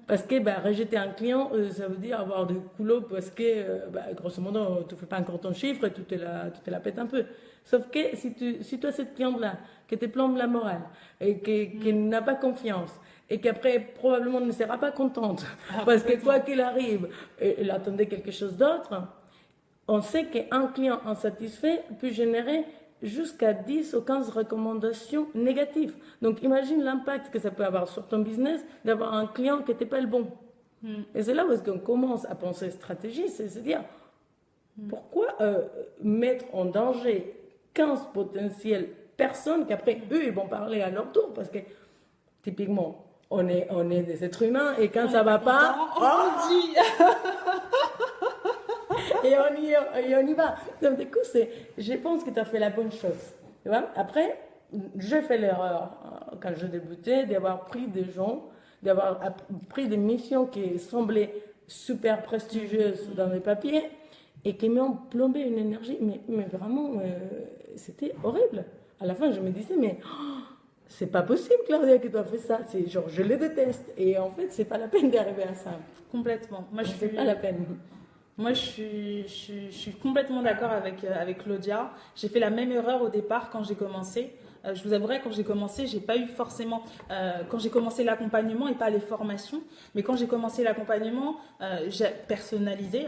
Parce que rejeter un client, ça veut dire avoir du culot parce que, grosso modo, tu ne fais pas encore ton chiffre et tu te la pètes un peu. Sauf que si tu as cette cliente-là qui te plombe la morale et qui n'a pas confiance et qu'après probablement ne sera pas contente parce que quoi qu'il arrive, elle attendait quelque chose d'autre, on sait qu'un client insatisfait peut générer jusqu'à 10 ou 15 recommandations négatives. Donc, imagine l'impact que ça peut avoir sur ton business d'avoir un client qui n'était pas le bon. Et c'est là où est-ce qu'on commence à penser stratégie, c'est se dire, pourquoi mettre en danger 15 potentielles personnes qu'après, eux, ils vont parler à leur tour. Parce que, typiquement, on est des êtres humains et quand ça ne va pas, on dit et on y va. Donc, du coup, je pense que tu as fait la bonne chose. Tu vois? Après, j'ai fait l'erreur, quand je débutais, d'avoir pris des gens, d'avoir pris des missions qui semblaient super prestigieuses dans les papiers et qui m'ont plombé une énergie. Mais vraiment, c'était horrible. À la fin, je me disais, mais c'est pas possible, Claudia, que tu as fait ça. C'est genre, je les déteste. Et en fait, c'est pas la peine d'arriver à ça. Complètement. Moi, c'est pas la peine. Moi, je suis complètement d'accord avec Claudia. J'ai fait la même erreur au départ quand j'ai commencé. Je vous avouerai, quand j'ai commencé, j'ai pas eu forcément... quand j'ai commencé l'accompagnement et pas les formations, mais quand j'ai commencé l'accompagnement personnalisé,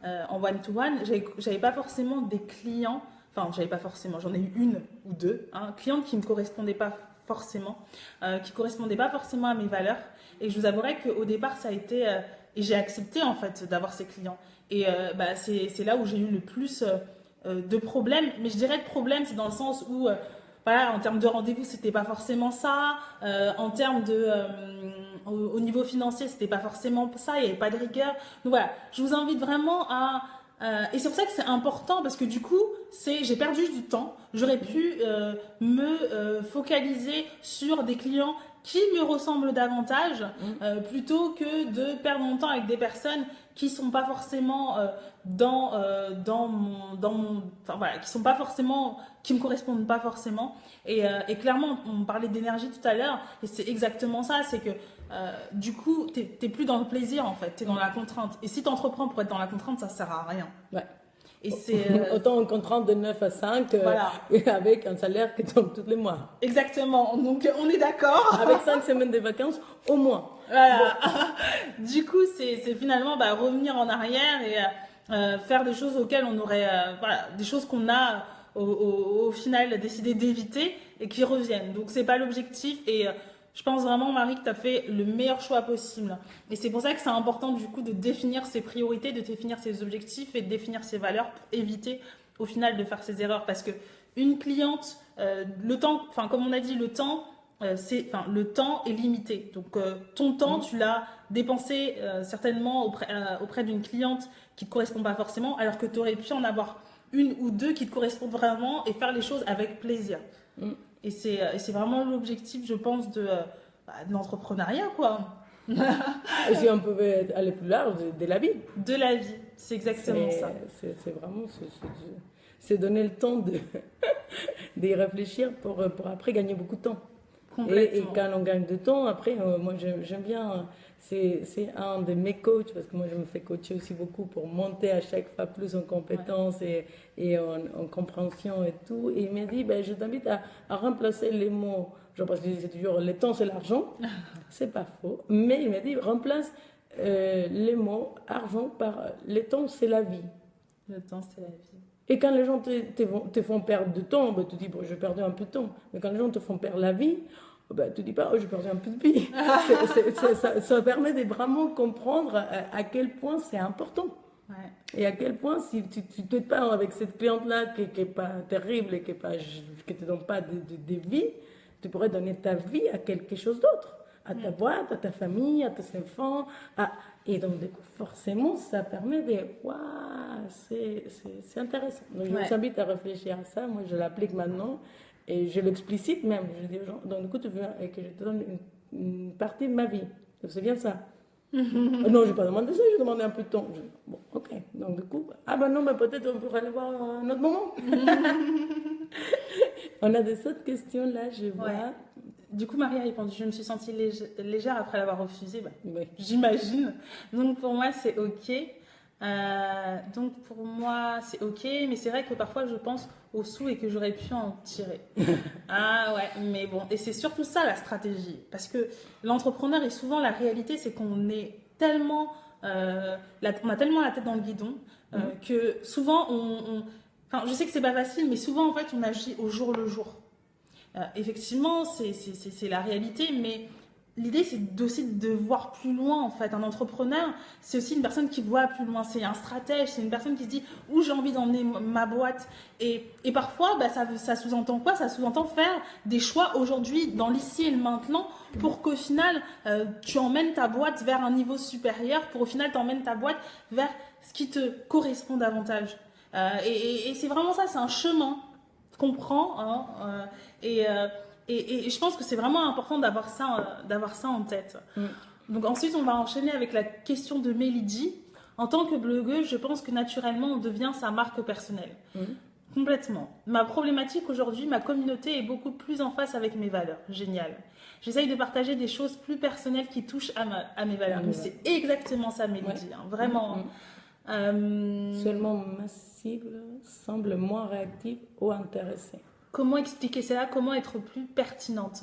en one-to-one, j'avais pas forcément des clients... Enfin, j'avais pas forcément, j'en ai eu une ou deux, clientes qui me correspondaient pas forcément, à mes valeurs. Et je vous avouerai qu'au départ, ça a été... et j'ai accepté, en fait, d'avoir ces clients. Et c'est là où j'ai eu le plus de problèmes. Mais je dirais de problèmes, c'est dans le sens où, voilà, en termes de rendez-vous, c'était pas forcément ça. En termes de... au niveau financier, c'était pas forcément ça. Il n'y avait pas de rigueur. Donc voilà, je vous invite vraiment à... et c'est pour ça que c'est important parce que du coup, j'ai perdu du temps. J'aurais pu me focaliser sur des clients qui me ressemblent davantage plutôt que de perdre mon temps avec des personnes qui sont pas forcément qui me correspondent pas forcément. Et clairement, on parlait d'énergie tout à l'heure et c'est exactement ça. C'est que du coup, t'es plus dans le plaisir en fait, t'es dans la contrainte. Et si t'entreprends pour être dans la contrainte, ça sert à rien. Ouais. Et c'est autant une contrainte de 9 à 5 voilà. Et avec un salaire qui tombe tous les mois. Exactement, donc on est d'accord. Avec 5 semaines de vacances au moins. Voilà. Bon. Du coup, c'est finalement revenir en arrière et faire des choses auxquelles on aurait, des choses qu'on a au final décidé d'éviter et qui reviennent. Donc c'est pas l'objectif et je pense vraiment, Marie, que tu as fait le meilleur choix possible. Et c'est pour ça que c'est important, du coup, de définir ses priorités, de définir ses objectifs et de définir ses valeurs pour éviter, au final, de faire ces erreurs. Parce que une cliente, le temps, comme on a dit, le temps est limité. Donc, ton temps, tu l'as dépensé certainement auprès d'une cliente qui ne te correspond pas forcément, alors que tu aurais pu en avoir une ou deux qui te correspondent vraiment et faire les choses avec plaisir. Et c'est vraiment l'objectif, je pense, de l'entrepreneuriat, quoi. Et si on pouvait aller plus large, de la vie. De la vie, c'est exactement ça. C'est vraiment, c'est donner le temps d'y réfléchir pour après gagner beaucoup de temps. Et quand on gagne du temps, après, moi j'aime bien, c'est un de mes coachs, parce que moi je me fais coacher aussi beaucoup pour monter à chaque fois plus en compétences et en compréhension et tout. Et il m'a dit, ben, je t'invite à remplacer les mots, genre parce que c'est toujours le temps c'est l'argent, c'est pas faux, mais il m'a dit, remplace les mots argent par le temps c'est la vie. Le temps c'est la vie. Et quand les gens te font perdre du temps, ben, tu dis, bon, j'ai perdu un peu de temps. Mais quand les gens te font perdre la vie, ben, tu dis pas, oh, j'ai perdu un peu de vie. Ça permet de vraiment comprendre à quel point c'est important. Ouais. Et à quel point, si tu te parles avec cette cliente-là qui n'est pas terrible et qui ne te donne pas de vie, tu pourrais donner ta vie à quelque chose d'autre. À ta boîte, à ta famille, à tes enfants. Et donc, du coup, forcément, ça permet de... Waouh, c'est intéressant. Donc, je vous invite à réfléchir à ça. Moi, je l'applique maintenant et je l'explicite même. Je dis aux gens, donc, du coup, tu veux que je te donne une partie de ma vie. C'est bien ça. Non, je n'ai pas demandé ça, j'ai demandé un peu de temps. Bon, ok. Donc, du coup, non, mais peut-être on pourrait aller voir un autre moment. On a des autres questions là, je vois. Ouais. Du coup, Marie a répondu, je me suis sentie légère après l'avoir refusé. Oui. J'imagine. Donc, pour moi, c'est OK. Mais c'est vrai que parfois, je pense aux sous et que j'aurais pu en tirer. Ah ouais, mais bon. Et c'est surtout ça, la stratégie. Parce que l'entrepreneur, et souvent, la réalité, c'est qu'on est tellement... on a tellement la tête dans le guidon que souvent, Enfin, je sais que c'est pas facile, mais souvent, en fait, on agit au jour le jour. Effectivement, c'est la réalité, mais l'idée, c'est aussi de voir plus loin, en fait. Un entrepreneur, c'est aussi une personne qui voit plus loin. C'est un stratège, c'est une personne qui se dit où j'ai envie d'emmener ma boîte. Et parfois, ça sous-entend quoi? Ça sous-entend faire des choix aujourd'hui, dans l'ici et le maintenant, pour qu'au final, tu emmènes ta boîte vers un niveau supérieur, pour au final, tu emmènes ta boîte vers ce qui te correspond davantage. Et c'est vraiment ça, c'est un chemin qu'on prend. Hein, et je pense que c'est vraiment important d'avoir ça en tête. Donc ensuite, on va enchaîner avec la question de Mélodie. En tant que blogueuse, je pense que naturellement, on devient sa marque personnelle. Complètement. Ma problématique aujourd'hui, ma communauté est beaucoup plus en face avec mes valeurs. Génial. J'essaye de partager des choses plus personnelles qui touchent à mes valeurs. Mais c'est exactement ça, Mélodie. Hein, vraiment. Seulement massive semble moins réactive ou intéressée. Comment expliquer ça? Comment être plus pertinente?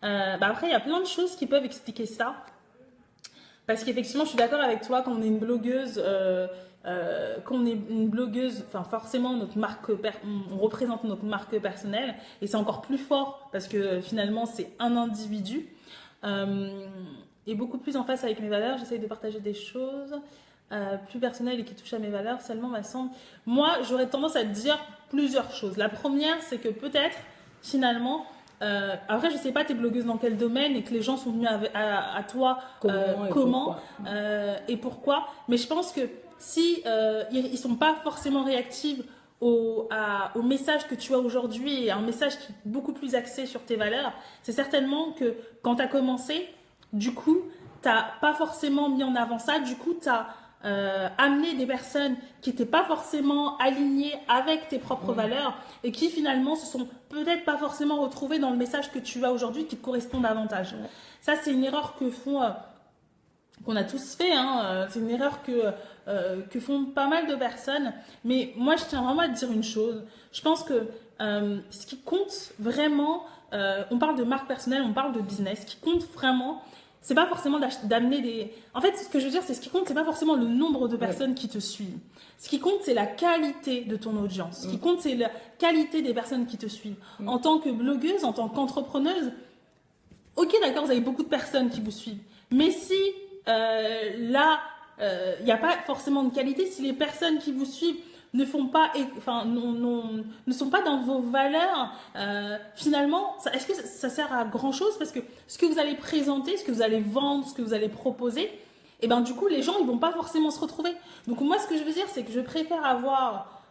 Après, il y a plein de choses qui peuvent expliquer ça. Parce qu'effectivement, je suis d'accord avec toi, quand on est une blogueuse, enfin forcément, notre marque, on représente notre marque personnelle. Et c'est encore plus fort parce que finalement, c'est un individu. Et beaucoup plus en face avec mes valeurs. J'essaye de partager des choses plus personnelles et qui touchent à mes valeurs. Seulement, me semble. Moi, j'aurais tendance à te dire plusieurs choses. La première, c'est que peut-être, finalement, après, je sais pas, tu es blogueuse dans quel domaine et que les gens sont venus à toi, comment et pourquoi. Mais je pense que si ils sont pas forcément réactifs au message que tu as aujourd'hui et un message qui est beaucoup plus axé sur tes valeurs, c'est certainement que quand tu as commencé, du coup, tu n'as pas forcément mis en avant ça. Du coup, tu as amener des personnes qui n'étaient pas forcément alignées avec tes propres valeurs et qui finalement se sont peut-être pas forcément retrouvées dans le message que tu as aujourd'hui qui te correspond davantage. Ça, c'est une erreur qu'on a tous fait. Hein. C'est une erreur que font pas mal de personnes. Mais moi, je tiens vraiment à te dire une chose. Je pense que ce qui compte vraiment, on parle de marque personnelle, on parle de business. Ce qui compte vraiment, c'est pas forcément d'amener des... En fait, ce que je veux dire, c'est ce qui compte, c'est pas forcément le nombre de personnes qui te suivent. Ce qui compte, c'est la qualité de ton audience. Ce qui compte, c'est la qualité des personnes qui te suivent. En tant que blogueuse, en tant qu'entrepreneuse, ok, d'accord, vous avez beaucoup de personnes qui vous suivent. Mais si là, il n'y a pas forcément de qualité, si les personnes qui vous suivent ne sont pas dans vos valeurs, finalement, est-ce que ça sert à grand chose? Parce que ce que vous allez présenter, ce que vous allez vendre, ce que vous allez proposer, et ben du coup, les gens, ils vont pas forcément se retrouver. Donc moi, ce que je veux dire, c'est que je préfère avoir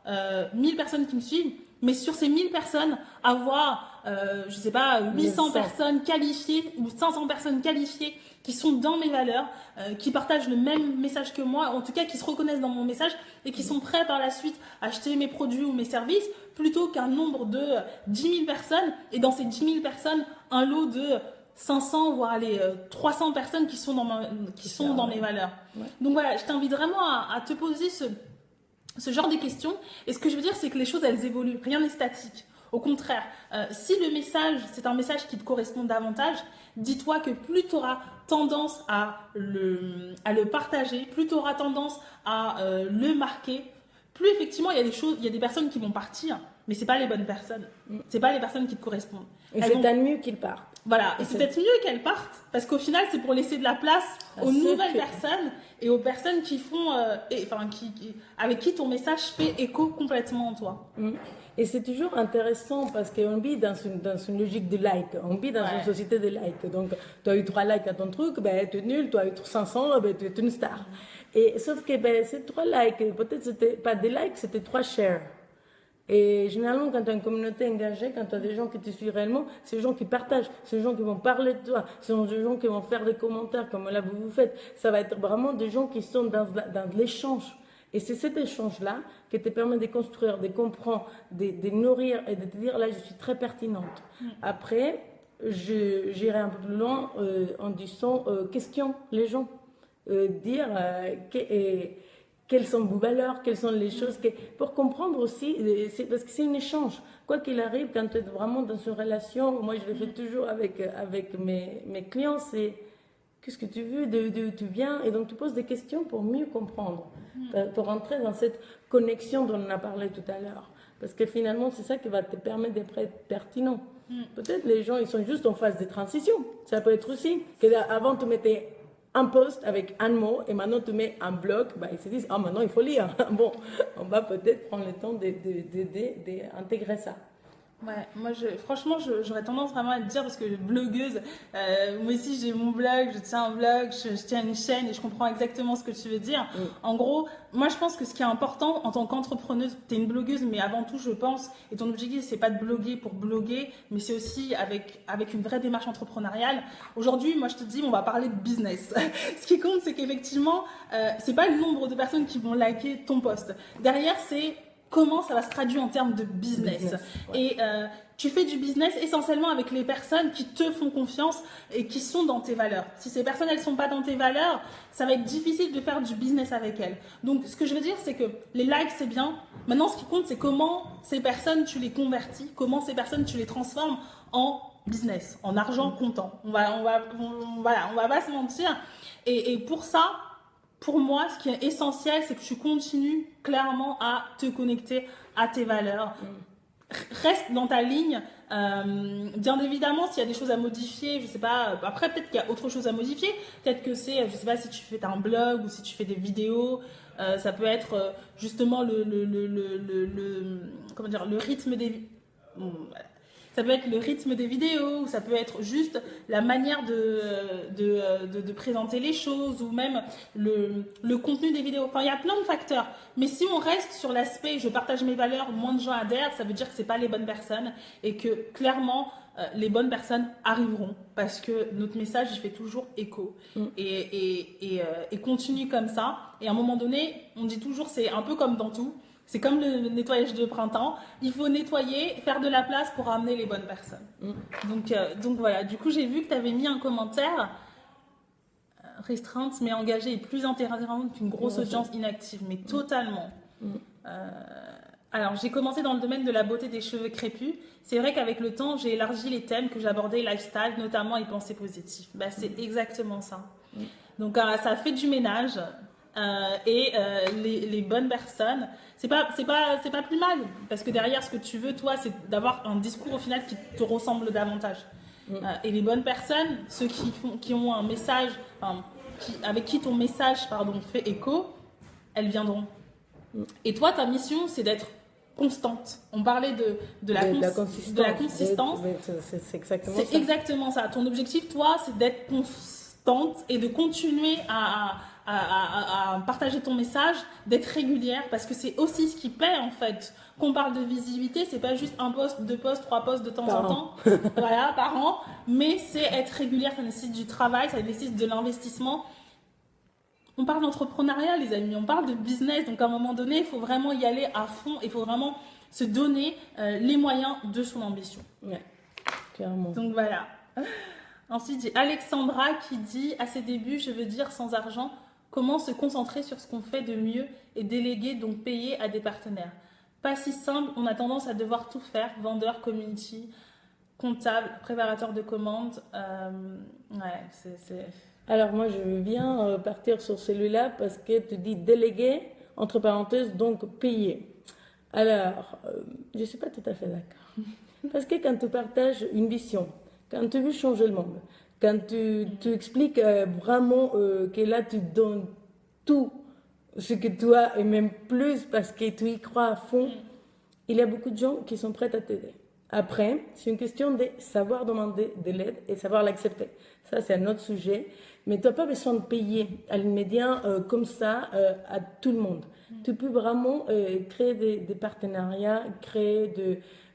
1000 personnes qui me suivent mais sur ces 1000 personnes, avoir, je sais pas, 800 personnes qualifiées ou 500 personnes qualifiées qui sont dans mes valeurs, qui partagent le même message que moi, en tout cas qui se reconnaissent dans mon message et qui sont prêts par la suite à acheter mes produits ou mes services, plutôt qu'un nombre de 10 000 personnes, et dans ces 10 000 personnes, un lot de 500, voire 300 personnes qui sont dans mes valeurs. Ouais. Donc voilà, je t'invite vraiment à te poser ce genre de questions. Et ce que je veux dire, c'est que les choses, elles évoluent. Rien n'est statique. Au contraire, si le message, c'est un message qui te correspond davantage, dis-toi que plus tu auras tendance à le partager, plus tu auras tendance à le marquer, plus effectivement, il y a des personnes qui vont partir, mais ce n'est pas les bonnes personnes. Ce n'est pas les personnes qui te correspondent. Et c'est peut-être mieux qu'ils partent. Voilà, et c'est peut-être mieux qu'elles partent, parce qu'au final, c'est pour laisser de la place aux nouvelles personnes et aux personnes qui font, avec qui ton message fait écho complètement en toi. Et c'est toujours intéressant parce qu'on vit dans une logique de like, on vit dans une société de like. Donc, tu as eu 3 likes à ton truc, ben, tu es nul, tu as eu 500, ben, tu es une star. Et sauf que ces 3 likes, peut-être c'était pas des likes, c'était 3 shares. Et généralement, quand tu as une communauté engagée, quand tu as des gens qui te suivent réellement, c'est des gens qui partagent, c'est des gens qui vont parler de toi, c'est des gens qui vont faire des commentaires comme là vous faites. Ça va être vraiment des gens qui sont dans l'échange. Et c'est cet échange-là qui te permet de construire, de comprendre, de nourrir et de te dire là, je suis très pertinente. Après, j'irai un peu plus loin en disant question les gens, dire quelles sont vos valeurs, quelles sont les choses pour comprendre aussi, parce que c'est un échange. Quoi qu'il arrive, quand tu es vraiment dans une relation, moi je le fais toujours avec mes clients, c'est qu'est-ce que tu veux, d'où tu viens, et donc tu poses des questions pour mieux comprendre, pour rentrer dans cette connexion dont on a parlé tout à l'heure. Parce que finalement, c'est ça qui va te permettre d'être pertinent. Peut-être les gens, ils sont juste en phase de transition. Ça peut être aussi qu'avant tu mettais un post avec un mot et maintenant tu mets un blog, bah, ils se disent, ah maintenant il faut lire. Bon, on va peut-être prendre le temps d'intégrer ça. Ouais, moi franchement j'aurais tendance vraiment à te dire, parce que blogueuse, moi aussi j'ai mon blog, je tiens un blog, je tiens une chaîne et je comprends exactement ce que tu veux dire. En gros, moi je pense que ce qui est important en tant qu'entrepreneuse, tu es une blogueuse, mais avant tout je pense, et ton objectif c'est pas de bloguer pour bloguer, mais c'est aussi avec une vraie démarche entrepreneuriale. Aujourd'hui, moi je te dis, on va parler de business. Ce qui compte, c'est qu'effectivement, c'est pas le nombre de personnes qui vont liker ton post. Derrière, c'est comment ça va se traduire en termes de business. Et tu fais du business essentiellement avec les personnes qui te font confiance et qui sont dans tes valeurs. Si ces personnes, elles ne sont pas dans tes valeurs, ça va être difficile de faire du business avec elles. Donc, ce que je veux dire, c'est que les likes, c'est bien. Maintenant, ce qui compte, c'est comment ces personnes, tu les convertis, comment ces personnes, tu les transformes en business, en argent comptant. On va pas se mentir. Et pour ça, pour moi, ce qui est essentiel, c'est que tu continues clairement à te connecter à tes valeurs. Reste dans ta ligne. Bien évidemment, s'il y a des choses à modifier, je sais pas. Après, peut-être qu'il y a autre chose à modifier. Peut-être que c'est, je sais pas, si tu fais un blog ou si tu fais des vidéos, ça peut être justement le rythme des. Ça peut être le rythme des vidéos, ou ça peut être juste la manière de présenter les choses, ou même le contenu des vidéos. Enfin, il y a plein de facteurs. Mais si on reste sur l'aspect « je partage mes valeurs, moins de gens adhèrent », ça veut dire que ce n'est pas les bonnes personnes et que clairement, les bonnes personnes arriveront, parce que notre message, il fait toujours écho. Et continue comme ça. Et à un moment donné, on dit toujours, c'est un peu comme dans tout. C'est comme le nettoyage de printemps. Il faut nettoyer, faire de la place pour ramener les bonnes personnes. Donc voilà, du coup, j'ai vu que tu avais mis un commentaire. Restreinte mais engagée et plus intéressante qu'une grosse audience inactive. Mais totalement. Alors, j'ai commencé dans le domaine de la beauté des cheveux crépus. C'est vrai qu'avec le temps, j'ai élargi les thèmes que j'abordais, lifestyle, notamment et pensées positives. Bah, c'est exactement ça. Donc, ça fait du ménage. Les bonnes personnes, c'est pas plus mal, parce que derrière ce que tu veux toi, c'est d'avoir un discours au final qui te ressemble davantage. Et les bonnes personnes, ceux qui ont un message, avec qui ton message fait écho, elles viendront. Et toi, ta mission, c'est d'être constante. On parlait de la consistance. C'est exactement ça. Ton objectif, toi, c'est d'être constante et de continuer à partager ton message, d'être régulière, parce que c'est aussi ce qui plaît en fait. Qu'on parle de visibilité, c'est pas juste un post, 2 posts, 3 posts de temps en temps, voilà, par an, mais c'est être régulière, ça nécessite du travail, ça nécessite de l'investissement. On parle d'entrepreneuriat, les amis, on parle de business, donc à un moment donné, il faut vraiment y aller à fond, il faut vraiment se donner les moyens de son ambition. Ouais, clairement. Donc voilà. Ensuite, j'ai Alexandra qui dit à ses débuts, je veux dire sans argent, comment se concentrer sur ce qu'on fait de mieux et déléguer, donc payer à des partenaires. Pas si simple, on a tendance à devoir tout faire, vendeur, community, comptable, préparateur de commandes. Ouais, c'est... Alors moi, je veux bien partir sur celui-là parce que tu dis déléguer, entre parenthèses, donc payer. Alors, je ne suis pas tout à fait d'accord. Parce que quand tu partages une vision, quand tu veux changer le monde, quand tu expliques vraiment que là, tu donnes tout ce que tu as et même plus parce que tu y crois à fond, il y a beaucoup de gens qui sont prêts à t'aider. Après, c'est une question de savoir demander de l'aide et savoir l'accepter. Ça, c'est un autre sujet. Mais tu n'as pas besoin de payer à l'immédiat comme ça à tout le monde. Tu peux vraiment créer des partenariats, créer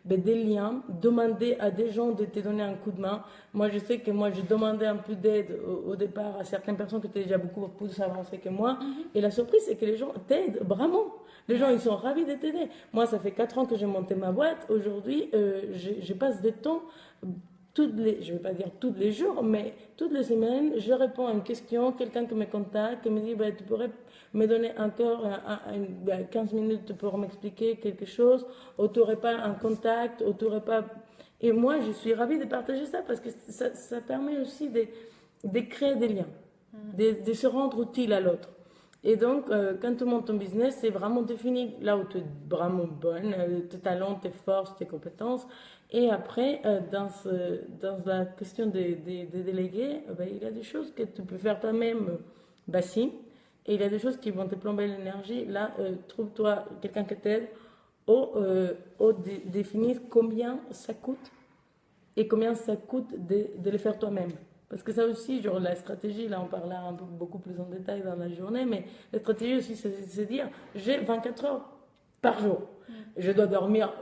des liens, demander à des gens de te donner un coup de main. Moi, je sais que moi, je demandais un peu d'aide au départ à certaines personnes qui étaient déjà beaucoup plus avancées que moi. Et la surprise, c'est que les gens t'aident vraiment. Les gens, ils sont ravis de t'aider. Moi, ça fait 4 ans que j'ai monté ma boîte. Aujourd'hui, je passe du temps, je ne vais pas dire tous les jours, mais toutes les semaines, je réponds à une question, quelqu'un qui me contacte, qui me dit, bah, tu pourrais me donner encore 15 minutes pour m'expliquer quelque chose, ou tu n'aurais pas un contact, ou tu n'aurais pas... Et moi, je suis ravie de partager ça parce que ça permet aussi de créer des liens, de se rendre utile à l'autre. Et donc, quand tu montes ton business, c'est vraiment défini là où tu es vraiment bonne, tes talents, tes forces, tes compétences. Et après, dans la question des délégués, ben, il y a des choses que tu peux faire toi-même, si. Et il y a des choses qui vont te plomber l'énergie. Là, trouve-toi quelqu'un qui t'aide ou définir combien ça coûte et combien ça coûte de le faire toi-même. Parce que ça aussi, genre la stratégie, là on parlera beaucoup plus en détail dans la journée, mais la stratégie aussi, c'est dire, j'ai 24 heures par jour. Je dois dormir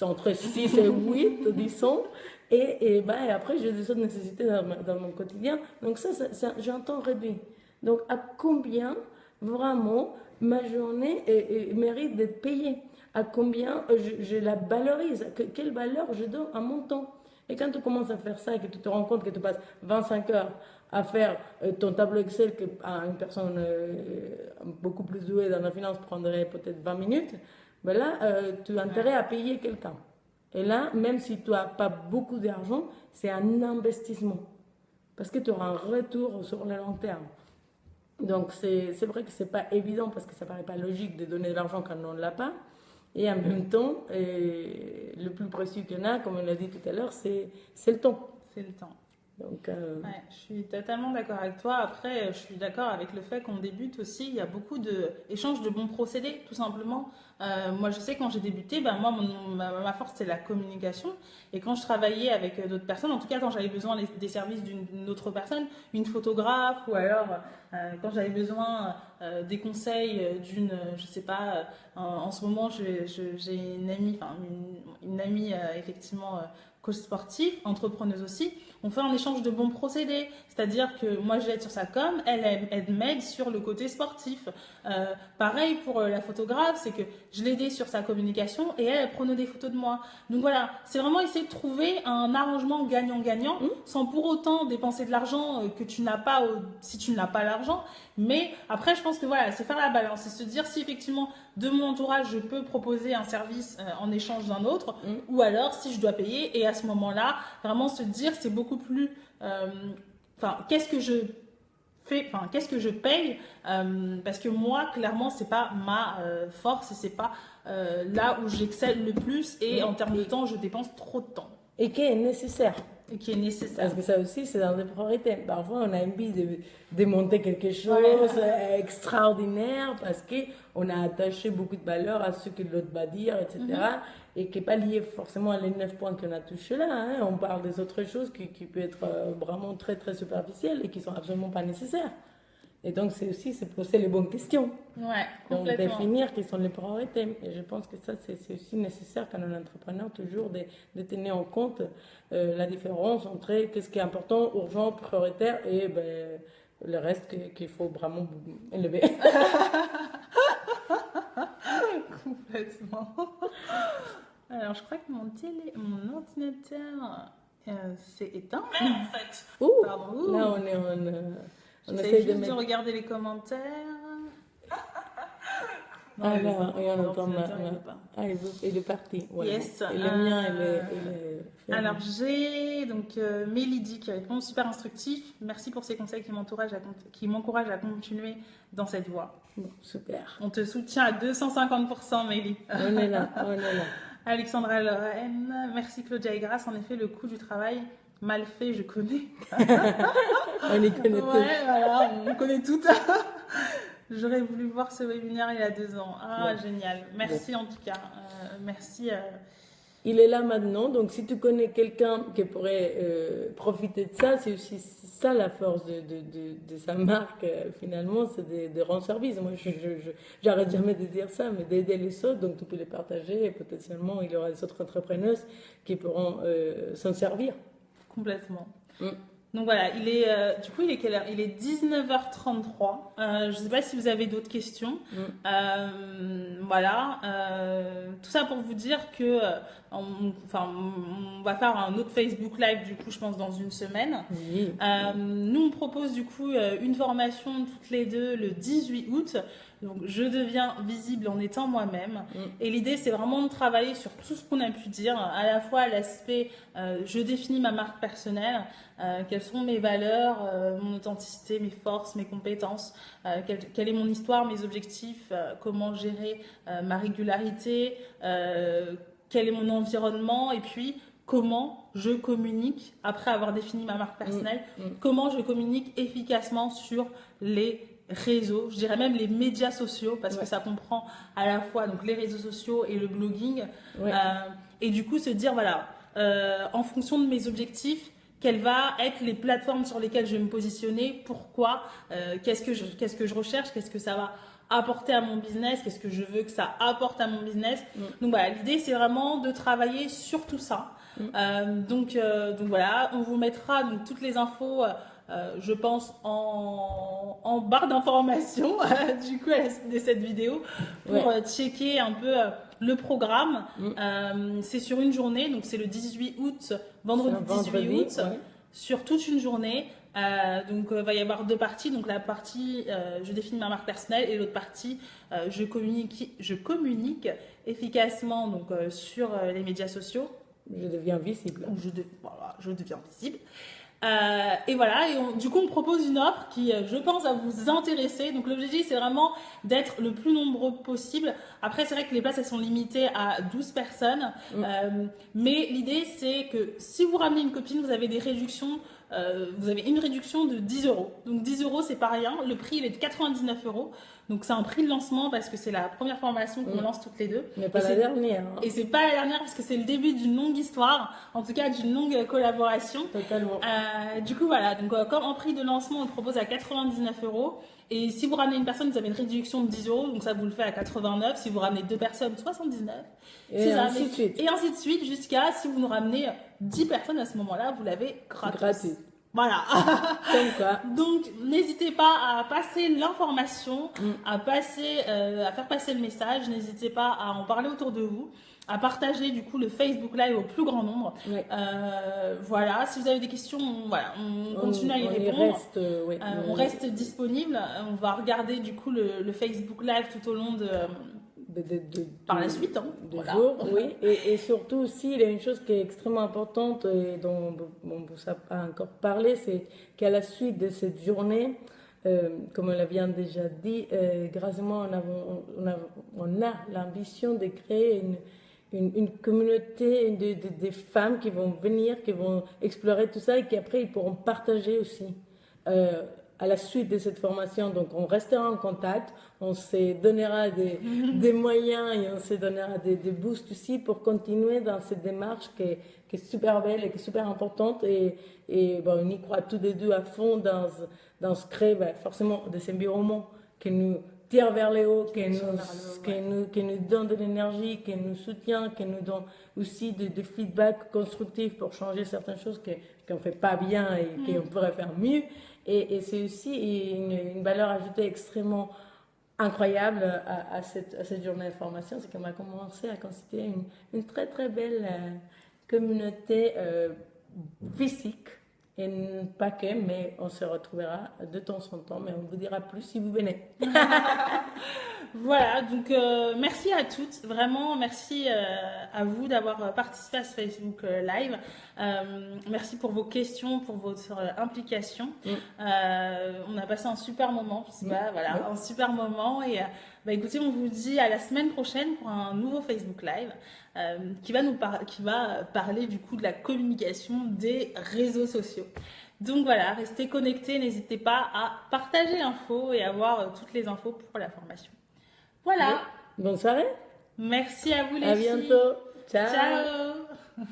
entre 6 et 8, disons, et après j'ai des autres nécessités dans mon quotidien. Donc ça j'ai un temps réduit. Donc à combien vraiment ma journée mérite d'être payée? À combien je la valorise? Quelle valeur je donne à mon temps? Et quand tu commences à faire ça et que tu te rends compte que tu passes 25 heures à faire ton tableau Excel qu'une personne beaucoup plus douée dans la finance prendrait peut-être 20 minutes, ben là, tu as intérêt à payer quelqu'un. Et là, même si tu n'as pas beaucoup d'argent, c'est un investissement. Parce que tu auras un retour sur le long terme. Donc, c'est vrai que ce n'est pas évident parce que ça ne paraît pas logique de donner de l'argent quand on ne l'a pas. Et en même temps, le plus précieux qu'il y en a, comme on l'a dit tout à l'heure, c'est le temps. C'est le temps. Donc, ouais, je suis totalement d'accord avec toi. Après, je suis d'accord avec le fait qu'on débute aussi. Il y a beaucoup d'échanges de bons procédés, tout simplement. Moi, je sais quand j'ai débuté, ben, moi, ma force, c'est la communication. Et quand je travaillais avec d'autres personnes, en tout cas quand j'avais besoin des services d'une autre personne, une photographe, ou alors quand j'avais besoin des conseils d'une, je sais pas, en ce moment, j'ai une amie effectivement coach sportif, entrepreneuse aussi, on fait un échange de bons procédés. C'est-à-dire que moi, je l'aide sur sa com, elle m'aide sur le côté sportif. Pareil pour la photographe, c'est que je l'aidais sur sa communication et elle prenait des photos de moi. Donc voilà, c'est vraiment essayer de trouver un arrangement gagnant-gagnant sans pour autant dépenser de l'argent que tu n'as pas si tu n'as pas l'argent. Mais après, je pense que voilà, c'est faire la balance, c'est se dire si effectivement de mon entourage, je peux proposer un service en échange d'un autre, ou alors si je dois payer. Et à ce moment-là, vraiment se dire, c'est beaucoup plus... qu'est-ce que je fais, qu'est-ce que je paye, parce que moi, clairement, c'est pas ma force et c'est pas là où j'excelle le plus. Et en termes de temps, je dépense trop de temps. Et qui est nécessaire. Et qui est nécessaire. Parce que ça aussi, c'est dans les priorités. Parfois, on a envie de monter quelque chose extraordinaire parce qu'on a attaché beaucoup de valeur à ce que l'autre va dire, etc. Et qui n'est pas lié forcément à les 9 points qu'on a touchés là. Hein. On parle des autres choses qui peuvent être vraiment très, très superficielles et qui ne sont absolument pas nécessaires. Et donc, c'est aussi se poser les bonnes questions. Ouais, donc, définir quelles sont les priorités. Et je pense que ça, c'est aussi nécessaire quand on est entrepreneur, toujours de tenir en compte la différence entre qu'est-ce qui est important, urgent, prioritaire et le reste qu'il faut vraiment élever. Complètement. Alors, je crois que mon ordinateur s'est éteint. En fait. Pardon. Là, on est en... On essaie juste de regarder les commentaires. Non, là, on entend il est parti. Ouais, yes. Et le mien, il est alors, j'ai donc Mélidie qui répond super instructif. Merci pour ces conseils qui m'encouragent à continuer dans cette voie. Bon, super. On te soutient à 250%, Mélie. On est là. Alexandra Lorraine, merci Claudia et Grace. En effet, le coût du travail mal fait, je connais. On les connaît tous. Voilà, on connaît toutes. J'aurais voulu voir ce webinaire il y a 2 ans. Ah, génial. Merci en tout cas. Merci. Il est là maintenant, donc si tu connais quelqu'un qui pourrait profiter de ça, c'est aussi ça la force de sa marque, finalement, c'est de rendre service. Moi, j'arrête jamais de dire ça, mais d'aider les autres, donc tu peux les partager et potentiellement il y aura des autres entrepreneurs qui pourront s'en servir. Complètement. Donc voilà, il est quelle heure? Il est 19h33. Je ne sais pas si vous avez d'autres questions. Voilà. Tout ça pour vous dire que on va faire un autre Facebook Live, du coup, je pense, dans une semaine. Oui. Nous, on propose, du coup, une formation toutes les deux le 18 août. Donc, je deviens visible en étant moi-même. Et l'idée, c'est vraiment de travailler sur tout ce qu'on a pu dire, à la fois l'aspect je définis ma marque personnelle, quelles sont mes valeurs, mon authenticité, mes forces, mes compétences, quelle est mon histoire, mes objectifs, comment gérer ma régularité, quel est mon environnement, et puis comment je communique après avoir défini ma marque personnelle, comment je communique efficacement sur les réseaux, je dirais même les médias sociaux, parce que ça comprend à la fois donc les réseaux sociaux et le blogging, et du coup se dire voilà, en fonction de mes objectifs, quelles vont être les plateformes sur lesquelles je vais me positionner, pourquoi, qu'est-ce que je recherche, qu'est-ce que ça va apporter à mon business, qu'est-ce que je veux que ça apporte à mon business. Donc voilà, l'idée c'est vraiment de travailler sur tout ça. Donc voilà, on vous mettra donc toutes les infos je pense en barre d'information du coup de cette vidéo pour checker un peu le programme. C'est sur une journée, donc c'est le 18 août, vendredi 18 août, sur toute une journée. Donc va y avoir 2 parties, donc la partie je définis ma marque personnelle et l'autre partie je communique efficacement donc sur les médias sociaux. Je deviens visible. Je deviens visible. Et voilà, et du coup on propose une offre qui je pense va vous intéresser. Donc l'objectif c'est vraiment d'être le plus nombreux possible. Après c'est vrai que les places elles sont limitées à 12 personnes, mais l'idée c'est que si vous ramenez une copine, vous avez des réductions. Vous avez une réduction de 10 €. Donc 10 € c'est pas rien. Le prix il est de 99 €. Donc c'est un prix de lancement parce que c'est la première formation qu'on lance toutes les deux. Mais pas la dernière. Hein. Et c'est pas la dernière parce que c'est le début d'une longue histoire, en tout cas d'une longue collaboration. Totalement. Du coup voilà, donc comme en prix de lancement on le propose à 99 €. Et si vous ramenez une personne, vous avez une réduction de 10 €, donc ça vous le fait à 89. Si vous ramenez 2 personnes, 79. Et ainsi de suite. Et ainsi de suite jusqu'à si vous nous ramenez 10 personnes à ce moment-là, vous l'avez gratuit. Voilà. Comme quoi. Donc, n'hésitez pas à passer l'information, à faire passer le message. N'hésitez pas à en parler autour de vous, à partager du coup le Facebook Live au plus grand nombre. Voilà. Si vous avez des questions, on continue à y répondre. On reste disponible. On va regarder du coup le Facebook Live tout au long par la suite. Jours, oui. Et surtout aussi, il y a une chose qui est extrêmement importante et dont on ne vous a pas encore parlé, c'est qu'à la suite de cette journée, comme on l'a bien déjà dit, grâce à moi, on a l'ambition de créer une communauté de femmes qui vont venir, qui vont explorer tout ça et qui après ils pourront partager aussi à la suite de cette formation. Donc on restera en contact, on se donnera des moyens et on se donnera des boosts aussi pour continuer dans cette démarche qui est super belle et qui est super importante et bon, on y croit tous les deux à fond dans ce créer forcément des environnements qui nous tire vers le haut, qui nous donne de l'énergie, qui nous soutient, qui nous donne aussi des feedbacks constructifs pour changer certaines choses qu'on ne fait pas bien et qu'on pourrait faire mieux. Et c'est aussi une valeur ajoutée extrêmement incroyable à cette journée de formation, c'est qu'on a commencé à constituer une très très belle communauté physique. Et pas que, mais on se retrouvera de temps en temps, mais on vous dira plus si vous venez. Voilà, donc merci à toutes, vraiment merci à vous d'avoir participé à ce Facebook Live. Merci pour vos questions, pour votre implication. On a passé un super moment, je sais pas, voilà, un super moment. Et écoutez, on vous dit à la semaine prochaine pour un nouveau Facebook Live qui va parler du coup de la communication des réseaux sociaux. Donc voilà, restez connectés, n'hésitez pas à partager l'info et avoir toutes les infos pour la formation. Voilà. Bonne soirée. Merci à vous les filles. À bientôt. Ciao. Ciao.